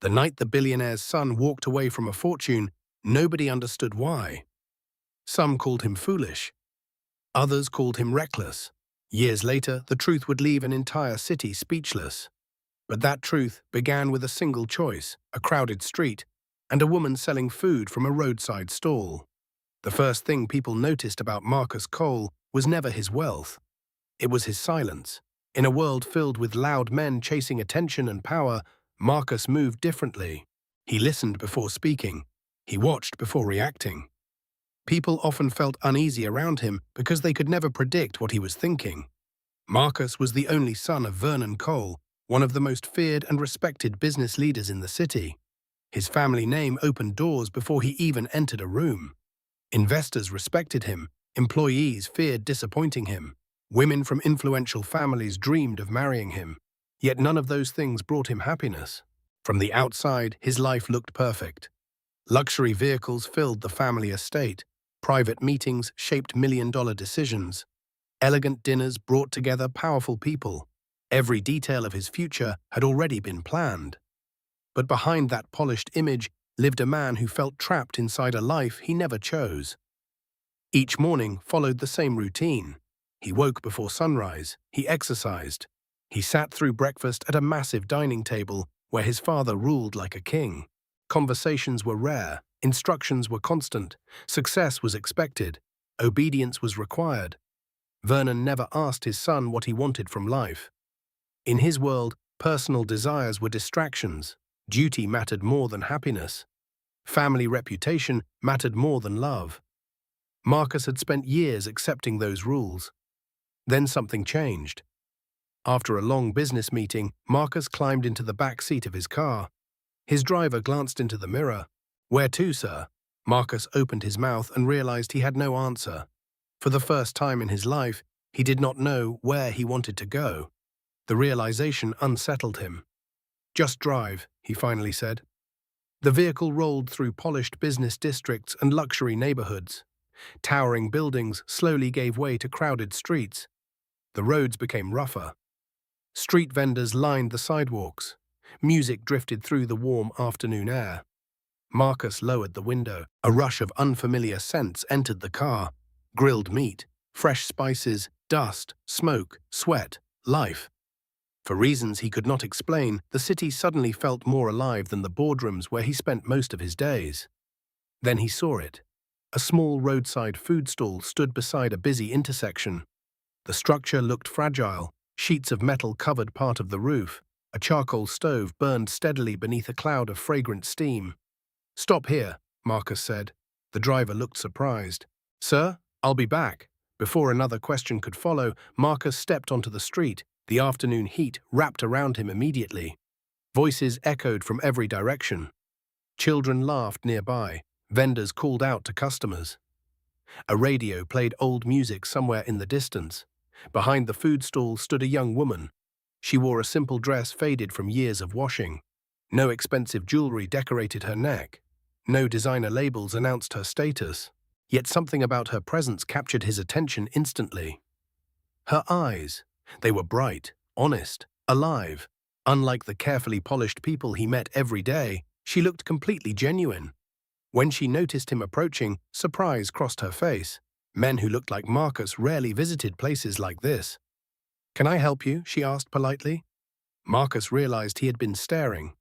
The night the billionaire's son walked away from a fortune, nobody understood why. Some called him foolish. Others called him reckless. Years later, the truth would leave an entire city speechless. But that truth began with a single choice, a crowded street, and a woman selling food from a roadside stall. The first thing people noticed about Marcus Cole was never his wealth. It was his silence. In a world filled with loud men chasing attention and power, Marcus moved differently. He listened before speaking. He watched before reacting. People often felt uneasy around him because they could never predict what he was thinking. Marcus was the only son of Vernon Cole, one of the most feared and respected business leaders in the city. His family name opened doors before he even entered a room. Investors respected him, employees feared disappointing him, women from influential families dreamed of marrying him. Yet none of those things brought him happiness. From the outside, his life looked perfect. Luxury vehicles filled the family estate. Private meetings shaped million-dollar decisions. Elegant dinners brought together powerful people. Every detail of his future had already been planned. But behind that polished image lived a man who felt trapped inside a life he never chose. Each morning followed the same routine. He woke before sunrise. He exercised. He sat through breakfast at a massive dining table where his father ruled like a king. Conversations were rare. Instructions were constant. Success was expected. Obedience was required. Vernon never asked his son what he wanted from life. In his world, personal desires were distractions. Duty mattered more than happiness. Family reputation mattered more than love. Marcus had spent years accepting those rules. Then something changed. After a long business meeting, Marcus climbed into the back seat of his car. His driver glanced into the mirror. "Where to, sir?" Marcus opened his mouth and realized he had no answer. For the first time in his life, he did not know where he wanted to go. The realization unsettled him. "Just drive," he finally said. The vehicle rolled through polished business districts and luxury neighborhoods. Towering buildings slowly gave way to crowded streets. The roads became rougher. Street vendors lined the sidewalks. Music drifted through the warm afternoon air. Marcus lowered the window. A rush of unfamiliar scents entered the car. Grilled meat, fresh spices, dust, smoke, sweat, life. For reasons he could not explain, the city suddenly felt more alive than the boardrooms where he spent most of his days. Then he saw it. A small roadside food stall stood beside a busy intersection. The structure looked fragile. Sheets of metal covered part of the roof. A charcoal stove burned steadily beneath a cloud of fragrant steam. "Stop here," Marcus said. The driver looked surprised. "Sir, I'll be back." Before another question could follow, Marcus stepped onto the street. The afternoon heat wrapped around him immediately. Voices echoed from every direction. Children laughed nearby. Vendors called out to customers. A radio played old music somewhere in the distance. Behind the food stall stood a young woman. She wore a simple dress faded from years of washing. No expensive jewelry decorated her neck. No designer labels announced her status. Yet something about her presence captured his attention instantly. Her eyes. They were bright, honest, alive. Unlike the carefully polished people he met every day, she looked completely genuine. When she noticed him approaching, surprise crossed her face. Men who looked like Marcus rarely visited places like this. "Can I help you?" she asked politely. Marcus realized he had been staring.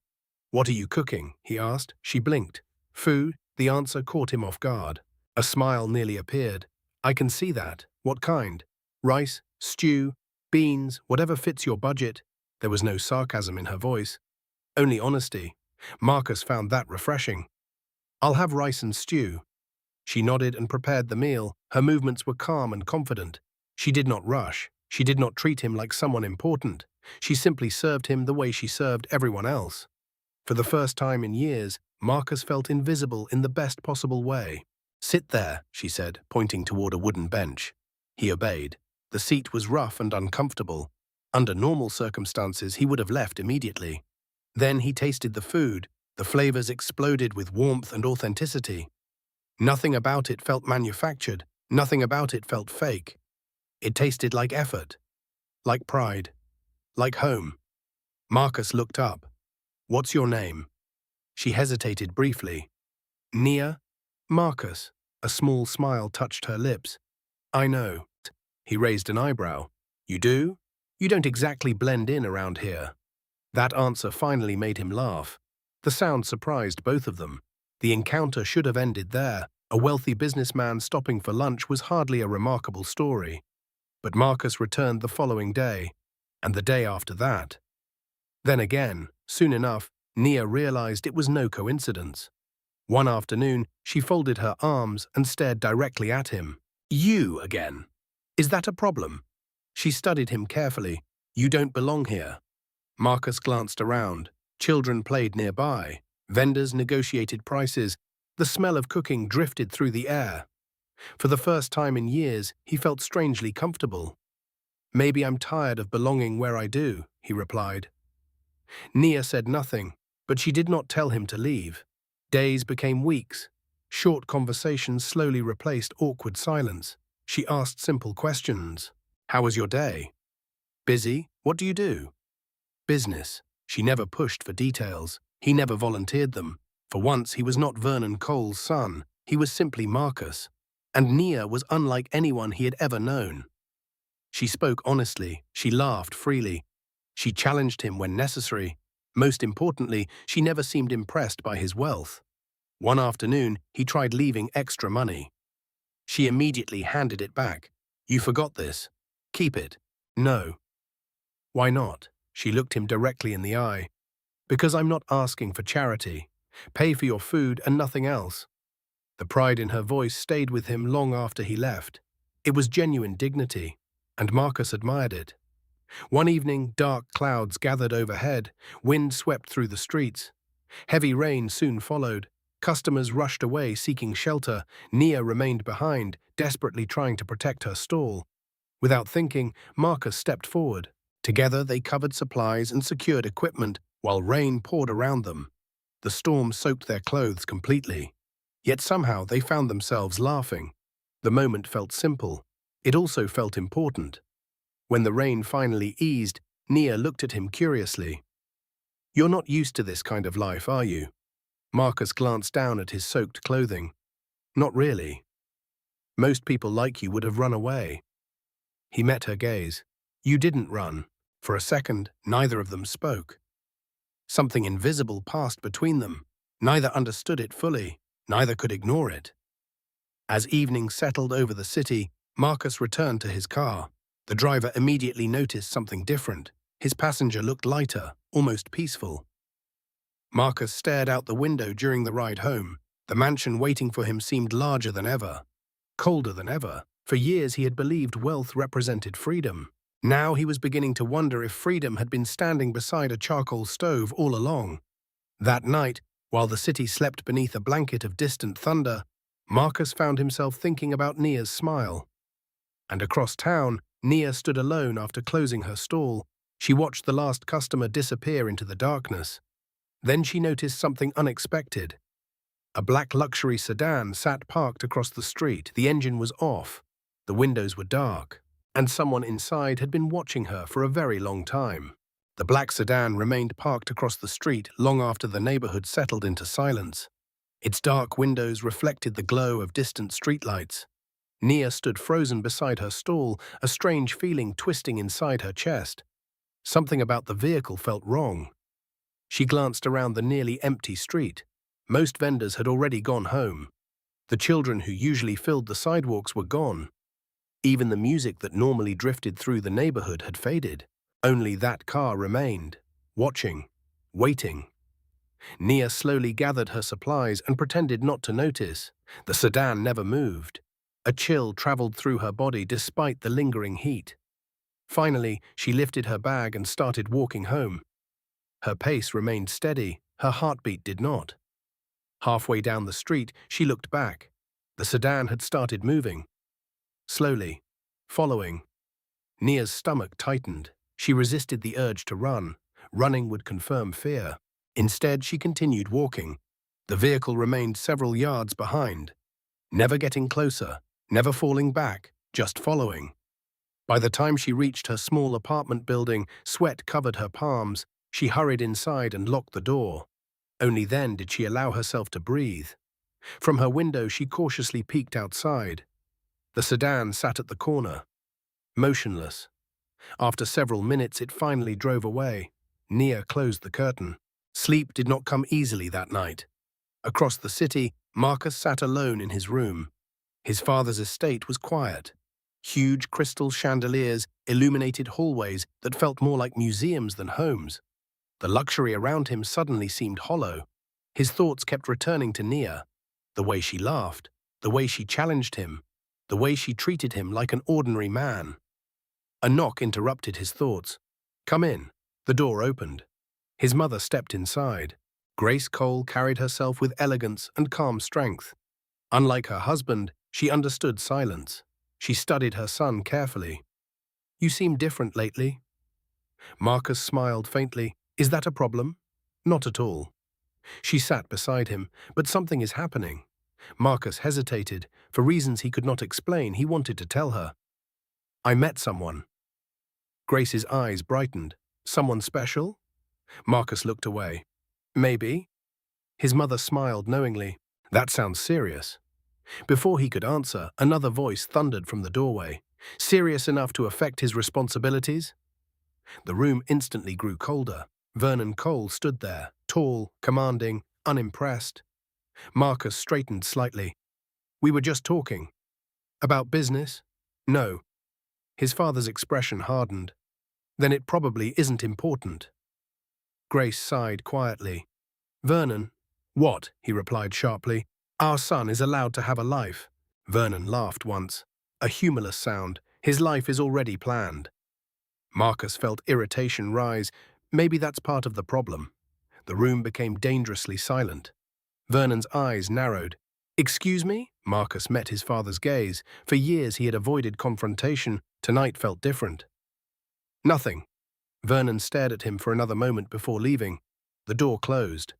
"What are you cooking?" he asked. She blinked. "Food." The answer caught him off guard. A smile nearly appeared. "I can see that. What kind? Rice, stew, beans, whatever fits your budget." There was no sarcasm in her voice. Only honesty. Marcus found that refreshing. "I'll have rice and stew." She nodded and prepared the meal. Her movements were calm and confident. She did not rush. She did not treat him like someone important. She simply served him the way she served everyone else. For the first time in years, Marcus felt invisible in the best possible way. "Sit there," she said, pointing toward a wooden bench. He obeyed. The seat was rough and uncomfortable. Under normal circumstances, he would have left immediately. Then he tasted the food. The flavors exploded with warmth and authenticity. Nothing about it felt manufactured. Nothing about it felt fake. It tasted like effort, like pride, like home. Marcus looked up. "What's your name?" She hesitated briefly. Nia? Marcus. A small smile touched her lips. I know. He raised an eyebrow. You do? You don't exactly blend in around here. That answer finally made him laugh. The sound surprised both of them. The encounter should have ended there. A wealthy businessman stopping for lunch was hardly a remarkable story. But Marcus returned the following day, and the day after that. Then again, soon enough, Nia realized it was no coincidence. One afternoon, she folded her arms and stared directly at him. You again? Is that a problem? She studied him carefully. You don't belong here. Marcus glanced around. Children played nearby. Vendors negotiated prices. The smell of cooking drifted through the air. For the first time in years, he felt strangely comfortable. Maybe I'm tired of belonging where I do, he replied. Nia said nothing, but she did not tell him to leave. Days became weeks. Short conversations slowly replaced awkward silence. She asked simple questions. How was your day? Busy? What do you do? Business. She never pushed for details. He never volunteered them. For once, he was not Vernon Cole's son. He was simply Marcus. And Nia was unlike anyone he had ever known. She spoke honestly. She laughed freely. She challenged him when necessary. Most importantly, she never seemed impressed by his wealth. One afternoon, he tried leaving extra money. She immediately handed it back. You forgot this. Keep it. No. Why not? She looked him directly in the eye. Because I'm not asking for charity. Pay for your food and nothing else. The pride in her voice stayed with him long after he left. It was genuine dignity, and Marcus admired it. One evening, dark clouds gathered overhead. Wind swept through the streets. Heavy rain soon followed. Customers rushed away seeking shelter. Nia remained behind, desperately trying to protect her stall. Without thinking, Marcus stepped forward. Together they covered supplies and secured equipment while rain poured around them. The storm soaked their clothes completely. Yet somehow they found themselves laughing. The moment felt simple. It also felt important. When the rain finally eased, Nia looked at him curiously. You're not used to this kind of life, are you? Marcus glanced down at his soaked clothing. Not really. Most people like you would have run away. He met her gaze. You didn't run. For a second, neither of them spoke. Something invisible passed between them. Neither understood it fully. Neither could ignore it. As evening settled over the city, Marcus returned to his car. The driver immediately noticed something different. His passenger looked lighter, almost peaceful. Marcus stared out the window during the ride home. The mansion waiting for him seemed larger than ever, colder than ever. For years he had believed wealth represented freedom. Now he was beginning to wonder if freedom had been standing beside a charcoal stove all along. That night, while the city slept beneath a blanket of distant thunder, Marcus found himself thinking about Nia's smile. And across town, Nia stood alone after closing her stall. She watched the last customer disappear into the darkness. Then she noticed something unexpected. A black luxury sedan sat parked across the street. The engine was off. The windows were dark. And someone inside had been watching her for a very long time. The black sedan remained parked across the street long after the neighborhood settled into silence. Its dark windows reflected the glow of distant streetlights. Nia stood frozen beside her stall, a strange feeling twisting inside her chest. Something about the vehicle felt wrong. She glanced around the nearly empty street. Most vendors had already gone home. The children who usually filled the sidewalks were gone. Even the music that normally drifted through the neighborhood had faded. Only that car remained, watching, waiting. Nia slowly gathered her supplies and pretended not to notice. The sedan never moved. A chill traveled through her body despite the lingering heat. Finally, she lifted her bag and started walking home. Her pace remained steady, her heartbeat did not. Halfway down the street, she looked back. The sedan had started moving. Slowly, following. Nia's stomach tightened. She resisted the urge to run. Running would confirm fear. Instead, she continued walking. The vehicle remained several yards behind, never getting closer, never falling back, just following. By the time she reached her small apartment building, sweat covered her palms. She hurried inside and locked the door. Only then did she allow herself to breathe. From her window, she cautiously peeked outside. The sedan sat at the corner, motionless. After several minutes, it finally drove away. Nia closed the curtain. Sleep did not come easily that night. Across the city, Marcus sat alone in his room. His father's estate was quiet. Huge crystal chandeliers illuminated hallways that felt more like museums than homes. The luxury around him suddenly seemed hollow. His thoughts kept returning to Nia. The way she laughed, the way she challenged him, the way she treated him like an ordinary man. A knock interrupted his thoughts. "Come in." The door opened. His mother stepped inside. Grace Cole carried herself with elegance and calm strength. Unlike her husband, she understood silence. She studied her son carefully. "You seem different lately." Marcus smiled faintly. "Is that a problem?" "Not at all." She sat beside him. "But something is happening." Marcus hesitated. For reasons he could not explain, he wanted to tell her. "I met someone." Grace's eyes brightened. "Someone special?" Marcus looked away. "Maybe." His mother smiled knowingly. "That sounds serious." Before he could answer, another voice thundered from the doorway. "Serious enough to affect his responsibilities?" The room instantly grew colder. Vernon Cole stood there, tall, commanding, unimpressed. Marcus straightened slightly. "We were just talking." "About business?" "No." His father's expression hardened. "Then it probably isn't important." Grace sighed quietly. "Vernon." "What?" he replied sharply. "Our son is allowed to have a life." Vernon laughed once. A humorless sound. "His life is already planned." Marcus felt irritation rise. Maybe that's part of the problem. The room became dangerously silent. Vernon's eyes narrowed. "Excuse me?" Marcus met his father's gaze. For years he had avoided confrontation. Tonight felt different. "Nothing." Vernon stared at him for another moment before leaving. The door closed.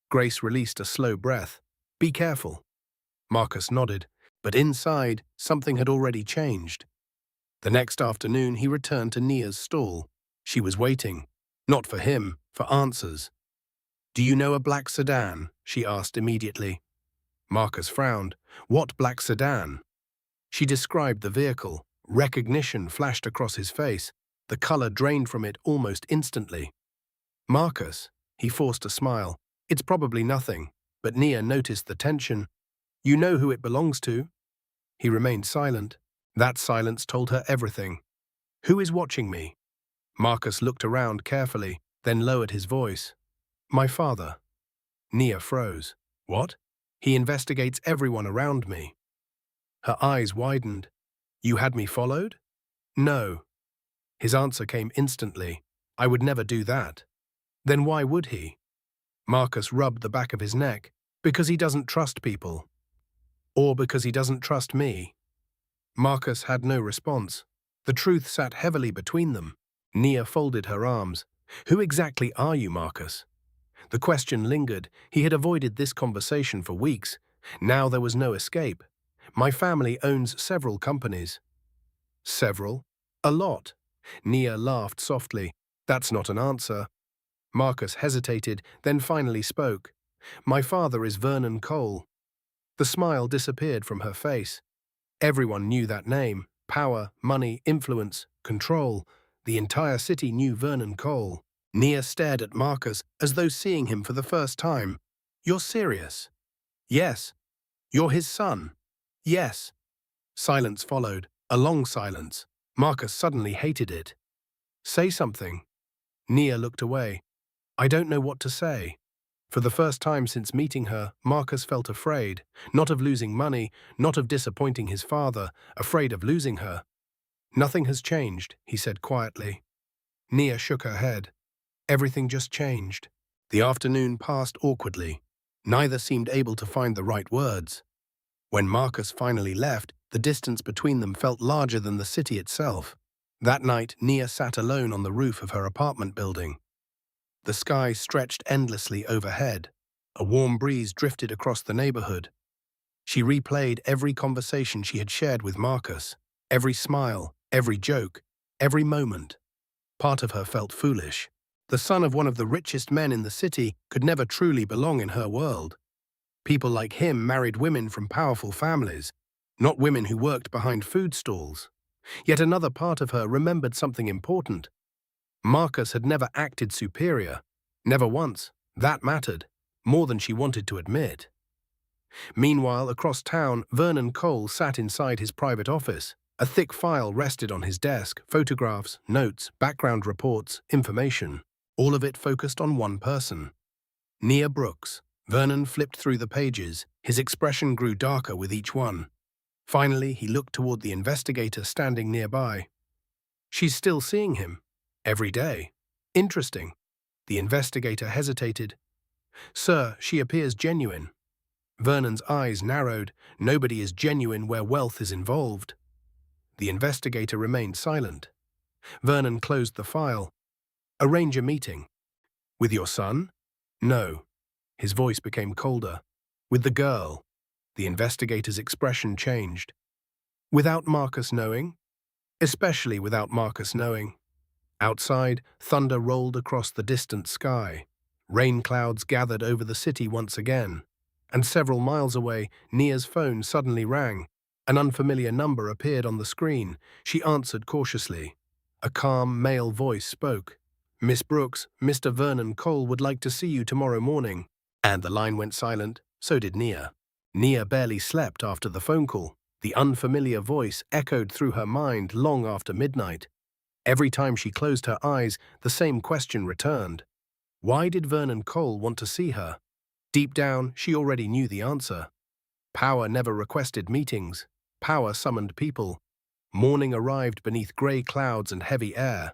Grace released a slow breath. "Be careful." Marcus nodded, but inside, something had already changed. The next afternoon, he returned to Nia's stall. She was waiting, not for him, for answers. "Do you know a black sedan?" she asked immediately. Marcus frowned. "What black sedan?" She described the vehicle. Recognition flashed across his face. The color drained from it almost instantly. "Marcus," he forced a smile. "It's probably nothing." But Nia noticed the tension. "You know who it belongs to?" He remained silent. That silence told her everything. "Who is watching me?" Marcus looked around carefully, then lowered his voice. "My father." Nia froze. "What?" "He investigates everyone around me." Her eyes widened. "You had me followed?" "No." His answer came instantly. "I would never do that." "Then why would he?" Marcus rubbed the back of his neck. "Because he doesn't trust people." "Or because he doesn't trust me." Marcus had no response. The truth sat heavily between them. Nia folded her arms. "Who exactly are you, Marcus?" The question lingered. He had avoided this conversation for weeks. Now there was no escape. "My family owns several companies." "Several?" "A lot." Nia laughed softly. "That's not an answer." Marcus hesitated, then finally spoke. "My father is Vernon Cole." The smile disappeared from her face. Everyone knew that name. Power, money, influence, control. The entire city knew Vernon Cole. Nia stared at Marcus as though seeing him for the first time. "You're serious?" "Yes." "You're his son?" "Yes." Silence followed, a long silence. Marcus suddenly hated it. "Say something." Nia looked away. "I don't know what to say." For the first time since meeting her, Marcus felt afraid, not of losing money, not of disappointing his father, afraid of losing her. "Nothing has changed," he said quietly. Nia shook her head. "Everything just changed." The afternoon passed awkwardly. Neither seemed able to find the right words. When Marcus finally left, the distance between them felt larger than the city itself. That night, Nia sat alone on the roof of her apartment building. The sky stretched endlessly overhead. A warm breeze drifted across the neighborhood. She replayed every conversation she had shared with Marcus, every smile, every joke, every moment. Part of her felt foolish. The son of one of the richest men in the city could never truly belong in her world. People like him married women from powerful families, not women who worked behind food stalls. Yet another part of her remembered something important. Marcus had never acted superior. Never once. That mattered, more than she wanted to admit. Meanwhile, across town, Vernon Cole sat inside his private office. A thick file rested on his desk, photographs, notes, background reports, information. All of it focused on one person. Nia Brooks. Vernon flipped through the pages. His expression grew darker with each one. Finally, he looked toward the investigator standing nearby. She's still seeing him. Every day. Interesting. The investigator hesitated. Sir, she appears genuine. Vernon's eyes narrowed. Nobody is genuine where wealth is involved. The investigator remained silent. Vernon closed the file. Arrange a meeting. With your son? No. His voice became colder. With the girl. The investigator's expression changed. Without Marcus knowing? Especially without Marcus knowing. Outside, thunder rolled across the distant sky. Rain clouds gathered over the city once again. And several miles away, Nia's phone suddenly rang. An unfamiliar number appeared on the screen. She answered cautiously. A calm, male voice spoke. Miss Brooks, Mr. Vernon Cole would like to see you tomorrow morning. And the line went silent. So did Nia. Nia barely slept after the phone call. The unfamiliar voice echoed through her mind long after midnight. Every time she closed her eyes, the same question returned. Why did Vernon Cole want to see her? Deep down, she already knew the answer. Power never requested meetings. Power summoned people. Morning arrived beneath grey clouds and heavy air.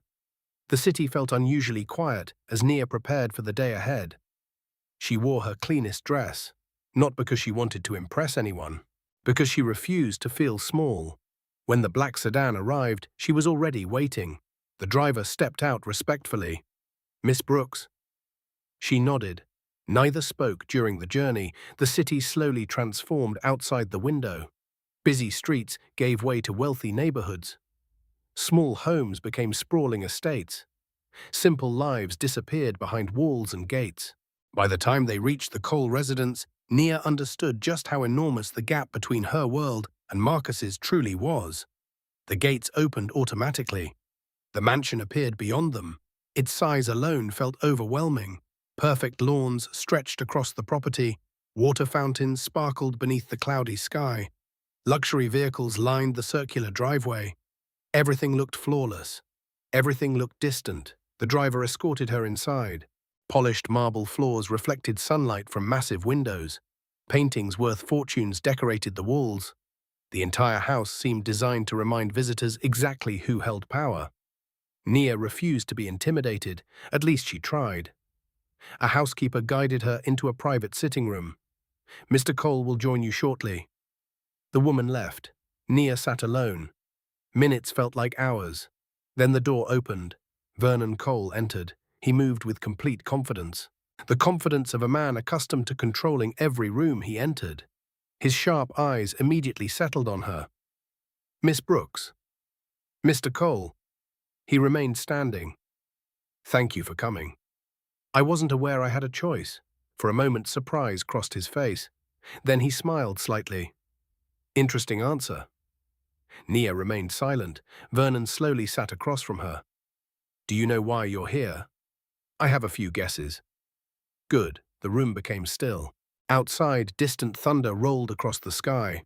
The city felt unusually quiet as Nia prepared for the day ahead. She wore her cleanest dress, not because she wanted to impress anyone, because she refused to feel small. When the black sedan arrived, she was already waiting. The driver stepped out respectfully. Miss Brooks. She nodded. Neither spoke during the journey. The city slowly transformed outside the window. Busy streets gave way to wealthy neighborhoods. Small homes became sprawling estates. Simple lives disappeared behind walls and gates. By the time they reached the Cole residence, Nia understood just how enormous the gap between her world and Marcus's truly was. The gates opened automatically. The mansion appeared beyond them. Its size alone felt overwhelming. Perfect lawns stretched across the property. Water fountains sparkled beneath the cloudy sky. Luxury vehicles lined the circular driveway. Everything looked flawless. Everything looked distant. The driver escorted her inside. Polished marble floors reflected sunlight from massive windows. Paintings worth fortunes decorated the walls. The entire house seemed designed to remind visitors exactly who held power. Nia refused to be intimidated. At least she tried. A housekeeper guided her into a private sitting room. Mr. Cole will join you shortly. The woman left. Nia sat alone. Minutes felt like hours. Then the door opened. Vernon Cole entered. He moved with complete confidence. The confidence of a man accustomed to controlling every room he entered. His sharp eyes immediately settled on her. Miss Brooks. Mr. Cole. He remained standing. Thank you for coming. I wasn't aware I had a choice. For a moment, surprise crossed his face. Then he smiled slightly. Interesting answer. Nia remained silent. Vernon slowly sat across from her. Do you know why you're here? I have a few guesses. Good. The room became still. Outside, distant thunder rolled across the sky.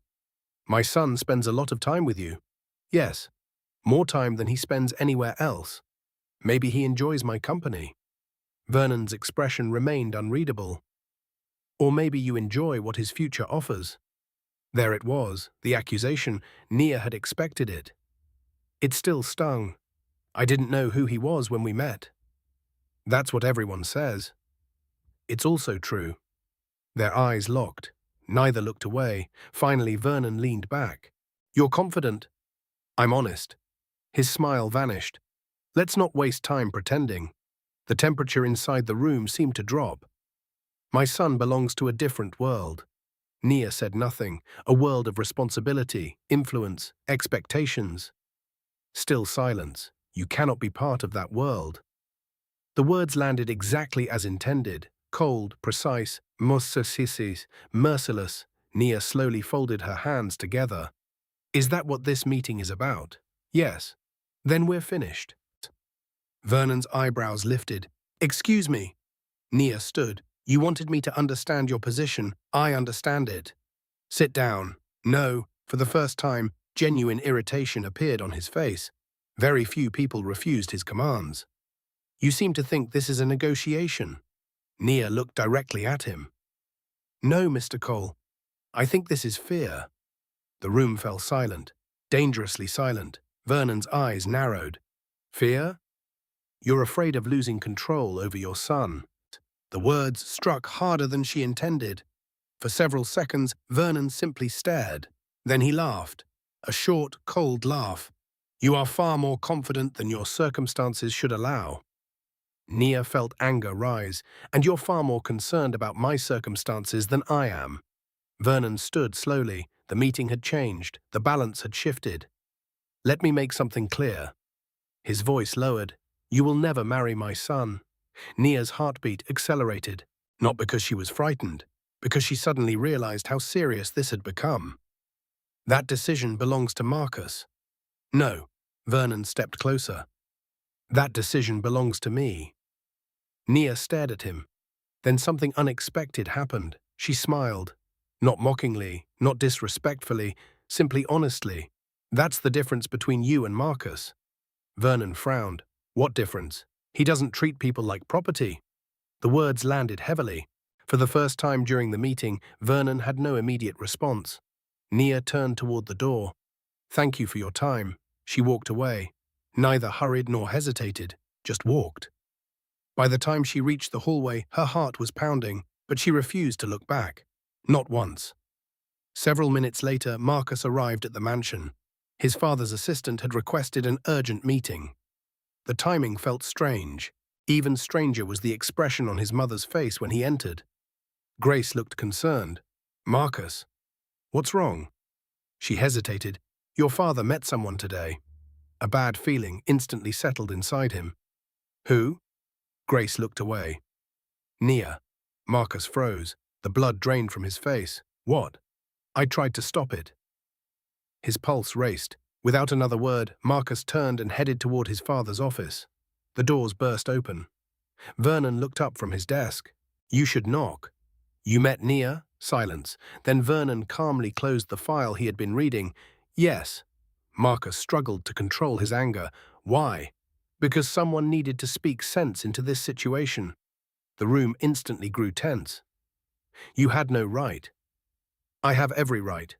My son spends a lot of time with you. Yes. More time than he spends anywhere else. Maybe he enjoys my company. Vernon's expression remained unreadable. Or maybe you enjoy what his future offers. There it was, the accusation. Nia had expected it. It still stung. I didn't know who he was when we met. That's what everyone says. It's also true. Their eyes locked. Neither looked away. Finally, Vernon leaned back. You're confident. I'm honest. His smile vanished. Let's not waste time pretending. The temperature inside the room seemed to drop. My son belongs to a different world. Nia said nothing. A world of responsibility, influence, expectations. Still silence. You cannot be part of that world. The words landed exactly as intended, cold, precise, merciless. Nia slowly folded her hands together. Is that what this meeting is about? Yes. Then we're finished. Vernon's eyebrows lifted. Excuse me. Nia stood. You wanted me to understand your position. I understand it. Sit down. No. For the first time, genuine irritation appeared on his face. Very few people refused his commands. You seem to think this is a negotiation. Nia looked directly at him. No, Mr. Cole. I think this is fear. The room fell silent, dangerously silent. Vernon's eyes narrowed. Fear? You're afraid of losing control over your son. The words struck harder than she intended. For several seconds, Vernon simply stared. Then he laughed. A short, cold laugh. You are far more confident than your circumstances should allow. Nia felt anger rise, and you're far more concerned about my circumstances than I am. Vernon stood slowly. The meeting had changed. The balance had shifted. Let me make something clear. His voice lowered. You will never marry my son. Nia's heartbeat accelerated, not because she was frightened, because she suddenly realized how serious this had become. That decision belongs to Marcus. No. Vernon stepped closer. That decision belongs to me. Nia stared at him. Then something unexpected happened. She smiled. Not mockingly, not disrespectfully, simply honestly. That's the difference between you and Marcus. Vernon frowned. What difference? He doesn't treat people like property. The words landed heavily. For the first time during the meeting, Vernon had no immediate response. Nia turned toward the door. Thank you for your time. She walked away. Neither hurried nor hesitated, just walked. By the time she reached the hallway, her heart was pounding, but she refused to look back. Not once. Several minutes later, Marcus arrived at the mansion. His father's assistant had requested an urgent meeting. The timing felt strange. Even stranger was the expression on his mother's face when he entered. Grace looked concerned. Marcus, what's wrong? She hesitated. Your father met someone today. A bad feeling instantly settled inside him. Who? Grace looked away. Nia. Marcus froze. The blood drained from his face. What? I tried to stop it. His pulse raced. Without another word, Marcus turned and headed toward his father's office. The doors burst open. Vernon looked up from his desk. You should knock. You met Nia? Silence. Then Vernon calmly closed the file he had been reading. Yes. Marcus struggled to control his anger. Why? Because someone needed to speak sense into this situation. The room instantly grew tense. You had no right. I have every right.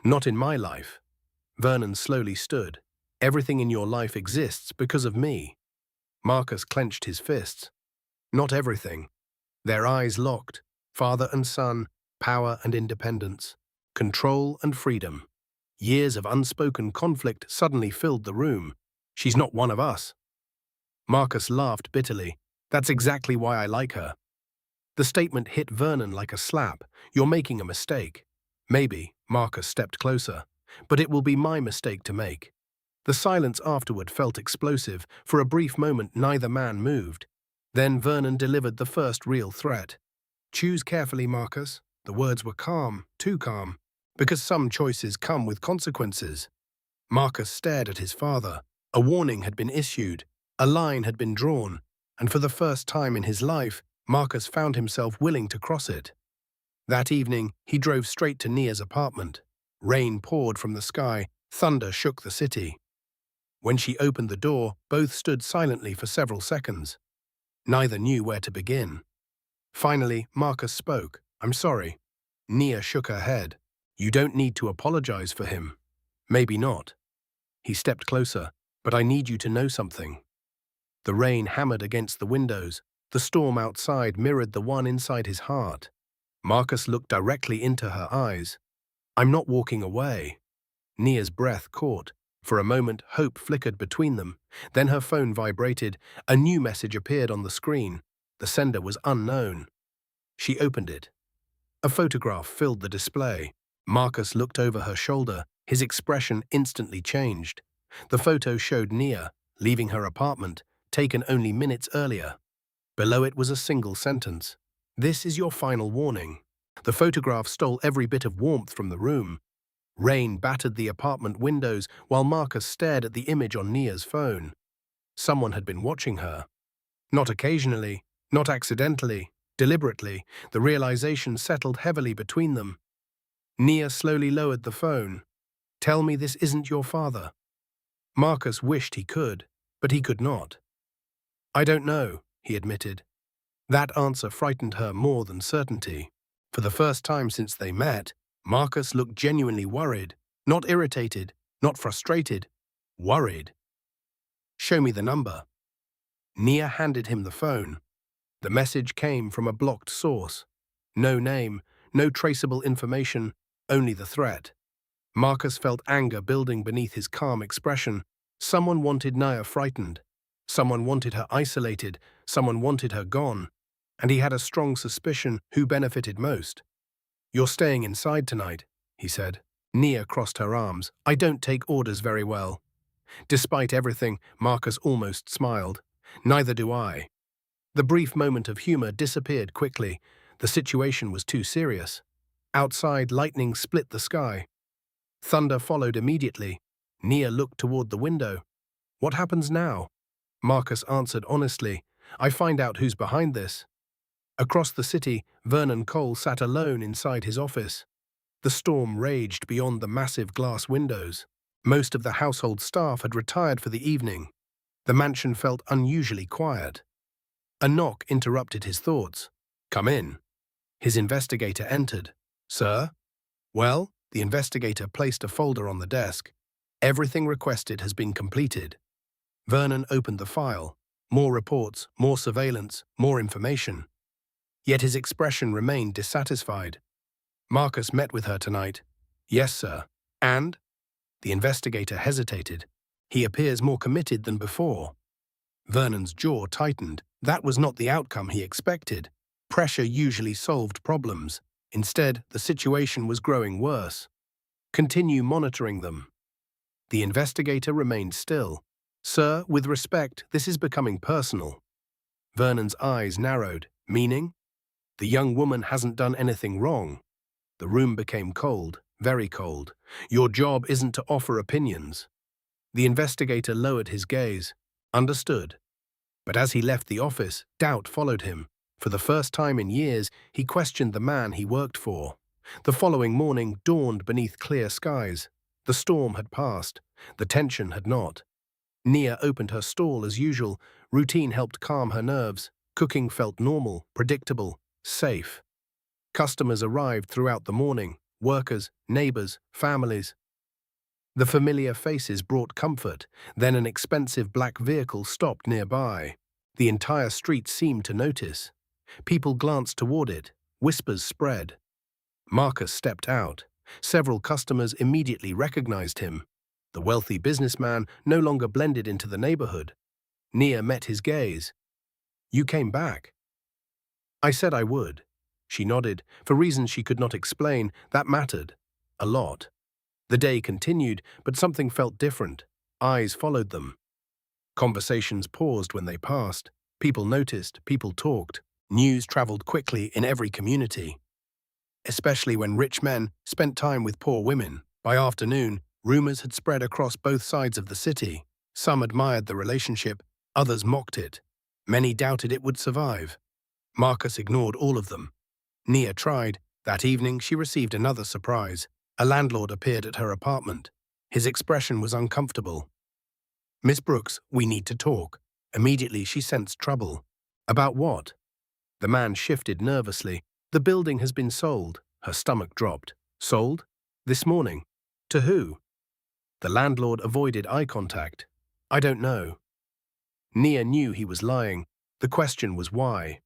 Not in my life. Vernon slowly stood. Everything in your life exists because of me. Marcus clenched his fists. Not everything. Their eyes locked. Father and son, power and independence, control and freedom. Years of unspoken conflict suddenly filled the room. She's not one of us. Marcus laughed bitterly. That's exactly why I like her. The statement hit Vernon like a slap. You're making a mistake. Maybe. Marcus stepped closer. But it will be my mistake to make. The silence afterward felt explosive. For a brief moment, neither man moved. Then Vernon delivered the first real threat. Choose carefully, Marcus. The words were calm, too calm, because some choices come with consequences. Marcus stared at his father. A warning had been issued. A line had been drawn. And for the first time in his life, Marcus found himself willing to cross it. That evening, he drove straight to Nia's apartment. Rain poured from the sky. Thunder shook the city. When she opened the door, both stood silently for several seconds. Neither knew where to begin. Finally, Marcus spoke. I'm sorry. Nia shook her head. You don't need to apologize for him. Maybe not. He stepped closer. But I need you to know something. The rain hammered against the windows. The storm outside mirrored the one inside his heart. Marcus looked directly into her eyes. I'm not walking away. Nia's breath caught. For a moment, hope flickered between them. Then her phone vibrated. A new message appeared on the screen. The sender was unknown. She opened it. A photograph filled the display. Marcus looked over her shoulder. His expression instantly changed. The photo showed Nia, leaving her apartment, taken only minutes earlier. Below it was a single sentence. "This is your final warning." The photograph stole every bit of warmth from the room. Rain battered the apartment windows while Marcus stared at the image on Nia's phone. Someone had been watching her. Not occasionally, not accidentally, deliberately. The realization settled heavily between them. Nia slowly lowered the phone. "Tell me this isn't your father." Marcus wished he could, but he could not. "I don't know," he admitted. That answer frightened her more than certainty. For the first time since they met, Marcus looked genuinely worried, not irritated, not frustrated, worried. "Show me the number." Nia handed him the phone. The message came from a blocked source. No name, no traceable information, only the threat. Marcus felt anger building beneath his calm expression. Someone wanted Nia frightened. Someone wanted her isolated. Someone wanted her gone. And he had a strong suspicion who benefited most. "You're staying inside tonight," he said. Nia crossed her arms. "I don't take orders very well." Despite everything, Marcus almost smiled. "Neither do I." The brief moment of humor disappeared quickly. The situation was too serious. Outside, lightning split the sky. Thunder followed immediately. Nia looked toward the window. "What happens now?" Marcus answered honestly. "I find out who's behind this." Across the city, Vernon Cole sat alone inside his office. The storm raged beyond the massive glass windows. Most of the household staff had retired for the evening. The mansion felt unusually quiet. A knock interrupted his thoughts. "Come in." His investigator entered. "Sir?" "Well?" The investigator placed a folder on the desk. "Everything requested has been completed." Vernon opened the file. More reports, more surveillance, more information. Yet his expression remained dissatisfied. "Marcus met with her tonight." "Yes, sir." "And?" The investigator hesitated. "He appears more committed than before." Vernon's jaw tightened. That was not the outcome he expected. Pressure usually solved problems. Instead, the situation was growing worse. "Continue monitoring them." The investigator remained still. "Sir, with respect, this is becoming personal." Vernon's eyes narrowed. "Meaning?" "The young woman hasn't done anything wrong." The room became cold, very cold. "Your job isn't to offer opinions." The investigator lowered his gaze. "Understood." But as he left the office, doubt followed him. For the first time in years, he questioned the man he worked for. The following morning dawned beneath clear skies. The storm had passed. The tension had not. Nia opened her stall as usual. Routine helped calm her nerves. Cooking felt normal, predictable, safe. Customers arrived throughout the morning. Workers, neighbors, families. The familiar faces brought comfort. Then an expensive black vehicle stopped nearby. The entire street seemed to notice. People glanced toward it. Whispers spread. Marcus stepped out. Several customers immediately recognized him. The wealthy businessman no longer blended into the neighborhood. Nia met his gaze. "You came back." "I said I would." She nodded. For reasons she could not explain, that mattered. A lot. The day continued, but something felt different. Eyes followed them. Conversations paused when they passed. People noticed, people talked. News traveled quickly in every community. Especially when rich men spent time with poor women. By afternoon, rumors had spread across both sides of the city. Some admired the relationship, others mocked it. Many doubted it would survive. Marcus ignored all of them. Nia tried. That evening, she received another surprise. A landlord appeared at her apartment. His expression was uncomfortable. "Miss Brooks, we need to talk." Immediately, she sensed trouble. "About what?" The man shifted nervously. "The building has been sold." Her stomach dropped. "Sold? This morning? To who?" The landlord avoided eye contact. "I don't know." Nia knew he was lying. The question was why.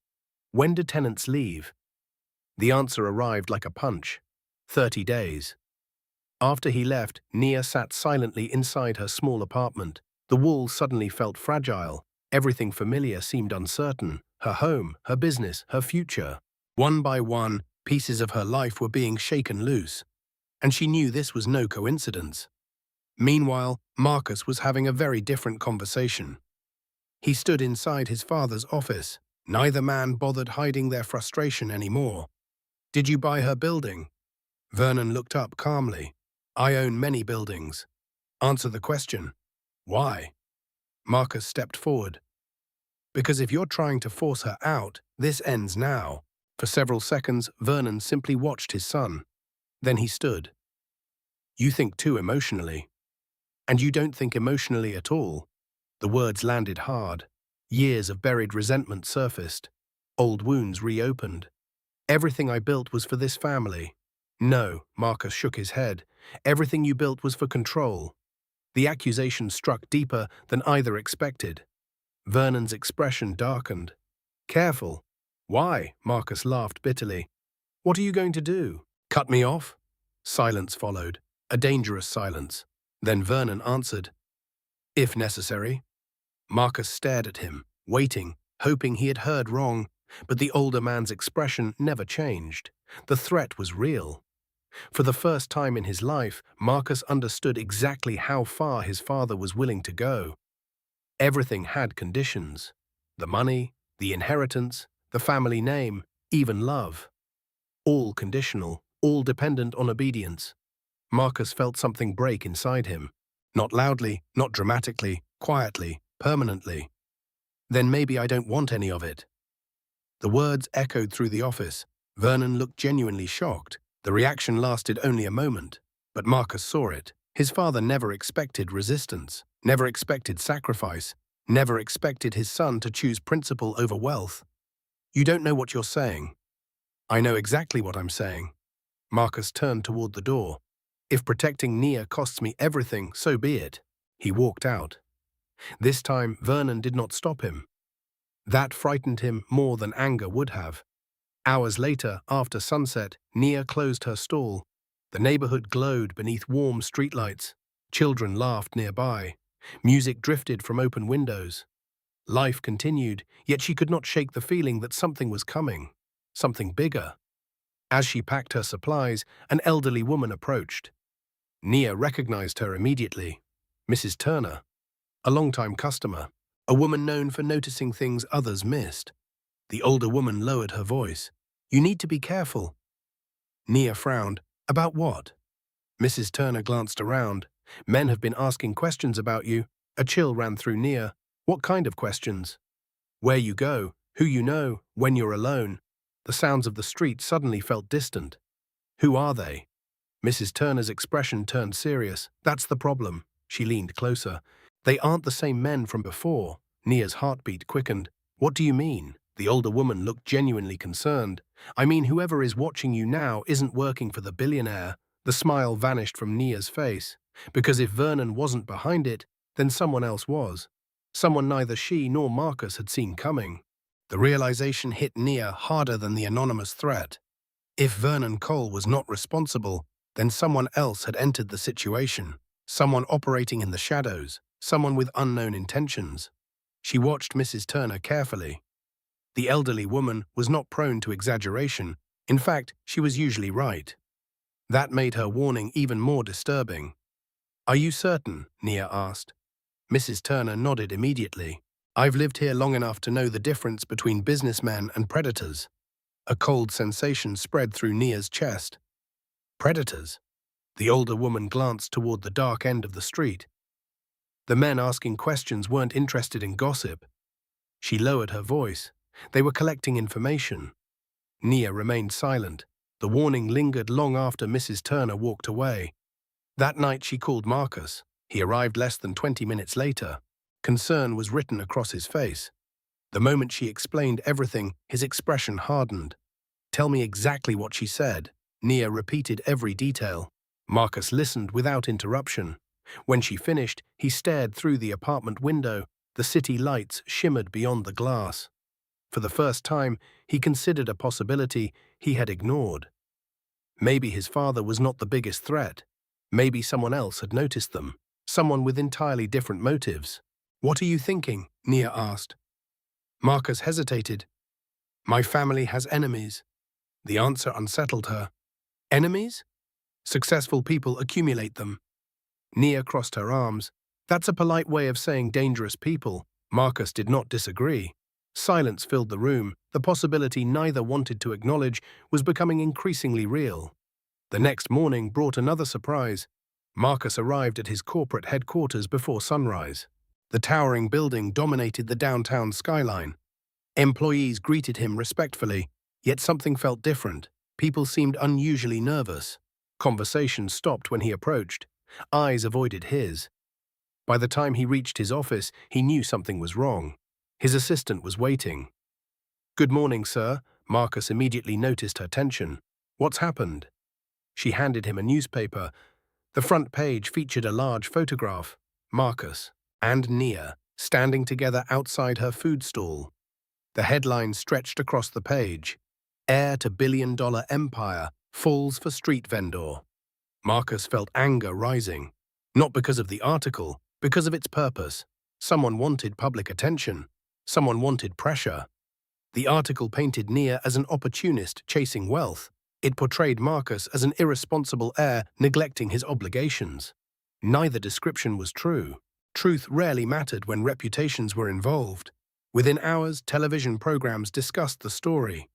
When do tenants leave? The answer arrived like a punch. 30 days. After he left, Nia sat silently inside her small apartment. The walls suddenly felt fragile. Everything familiar seemed uncertain. Her home, her business, her future. One by one, pieces of her life were being shaken loose. And she knew this was no coincidence. Meanwhile, Marcus was having a very different conversation. He stood inside his father's office. Neither man bothered hiding their frustration anymore. Did you buy her building? Vernon looked up calmly. I own many buildings. Answer the question. Why? Marcus stepped forward. Because if you're trying to force her out, this ends now. For several seconds, Vernon simply watched his son. Then he stood. You think too emotionally. And you don't think emotionally at all. The words landed hard. Years of buried resentment surfaced. Old wounds reopened. Everything I built was for this family. No, Marcus shook his head. Everything you built was for control. The accusation struck deeper than either expected. Vernon's expression darkened. Careful. Why? Marcus laughed bitterly. What are you going to do? Cut me off? Silence followed, a dangerous silence. Then Vernon answered, if necessary. Marcus stared at him, waiting, hoping he had heard wrong, but the older man's expression never changed. The threat was real. For the first time in his life, Marcus understood exactly how far his father was willing to go. Everything had conditions. The money, the inheritance, the family name, even love. All conditional, all dependent on obedience. Marcus felt something break inside him. Not loudly, not dramatically, quietly, permanently. Then maybe I don't want any of it. The words echoed through the office. Vernon looked genuinely shocked. The reaction lasted only a moment, but Marcus saw it. His father never expected resistance, never expected sacrifice, never expected his son to choose principle over wealth. You don't know what you're saying. I know exactly what I'm saying. Marcus turned toward the door. If protecting Nia costs me everything, so be it. He walked out. This time, Vernon did not stop him. That frightened him more than anger would have. Hours later, after sunset, Nia closed her stall. The neighborhood glowed beneath warm streetlights. Children laughed nearby. Music drifted from open windows. Life continued, yet she could not shake the feeling that something was coming. Something bigger. As she packed her supplies, an elderly woman approached. Nia recognized her immediately. Mrs. Turner, a longtime customer, a woman known for noticing things others missed. The older woman lowered her voice. You need to be careful. Nia frowned. About what? Mrs. Turner glanced around. Men have been asking questions about you. A chill ran through Nia. What kind of questions? Where you go, who you know, when you're alone. The sounds of the street suddenly felt distant. Who are they? Mrs. Turner's expression turned serious. That's the problem. She leaned closer. They aren't the same men from before. Nia's heartbeat quickened. What do you mean? The older woman looked genuinely concerned. I mean, whoever is watching you now isn't working for the billionaire. The smile vanished from Nia's face. Because if Vernon wasn't behind it, then someone else was. Someone neither she nor Marcus had seen coming. The realization hit Nia harder than the anonymous threat. If Vernon Cole was not responsible, then someone else had entered the situation. Someone operating in the shadows. Someone with unknown intentions. She watched Mrs. Turner carefully. The elderly woman was not prone to exaggeration. In fact, she was usually right. That made her warning even more disturbing. Are you certain? Nia asked. Mrs. Turner nodded immediately. I've lived here long enough to know the difference between businessmen and predators. A cold sensation spread through Nia's chest. Predators? The older woman glanced toward the dark end of the street. The men asking questions weren't interested in gossip. She lowered her voice. They were collecting information. Nia remained silent. The warning lingered long after Mrs. Turner walked away. That night she called Marcus. He arrived less than 20 minutes later. Concern was written across his face. The moment she explained everything, his expression hardened. Tell me exactly what she said. Nia repeated every detail. Marcus listened without interruption. When she finished, he stared through the apartment window. The city lights shimmered beyond the glass. For the first time, he considered a possibility he had ignored. Maybe his father was not the biggest threat. Maybe someone else had noticed them. Someone with entirely different motives. What are you thinking? Nia asked. Marcus hesitated. My family has enemies. The answer unsettled her. Enemies? Successful people accumulate them. Nia crossed her arms. That's a polite way of saying dangerous people. Marcus did not disagree. Silence filled the room. The possibility neither wanted to acknowledge was becoming increasingly real. The next morning brought another surprise. Marcus arrived at his corporate headquarters before sunrise. The towering building dominated the downtown skyline. Employees greeted him respectfully, yet something felt different. People seemed unusually nervous. Conversation stopped when he approached. Eyes avoided his. By the time he reached his office, he knew something was wrong. His assistant was waiting. "Good morning, sir." Marcus immediately noticed her tension. "What's happened?" She handed him a newspaper. The front page featured a large photograph, Marcus and Nia, standing together outside her food stall. The headline stretched across the page: "Heir to billion-dollar empire falls for street vendor." Marcus felt anger rising, not because of the article, because of its purpose. Someone wanted public attention. Someone wanted pressure. The article painted Nia as an opportunist chasing wealth. It portrayed Marcus as an irresponsible heir neglecting his obligations. Neither description was true. Truth rarely mattered when reputations were involved. Within hours, television programs discussed the story.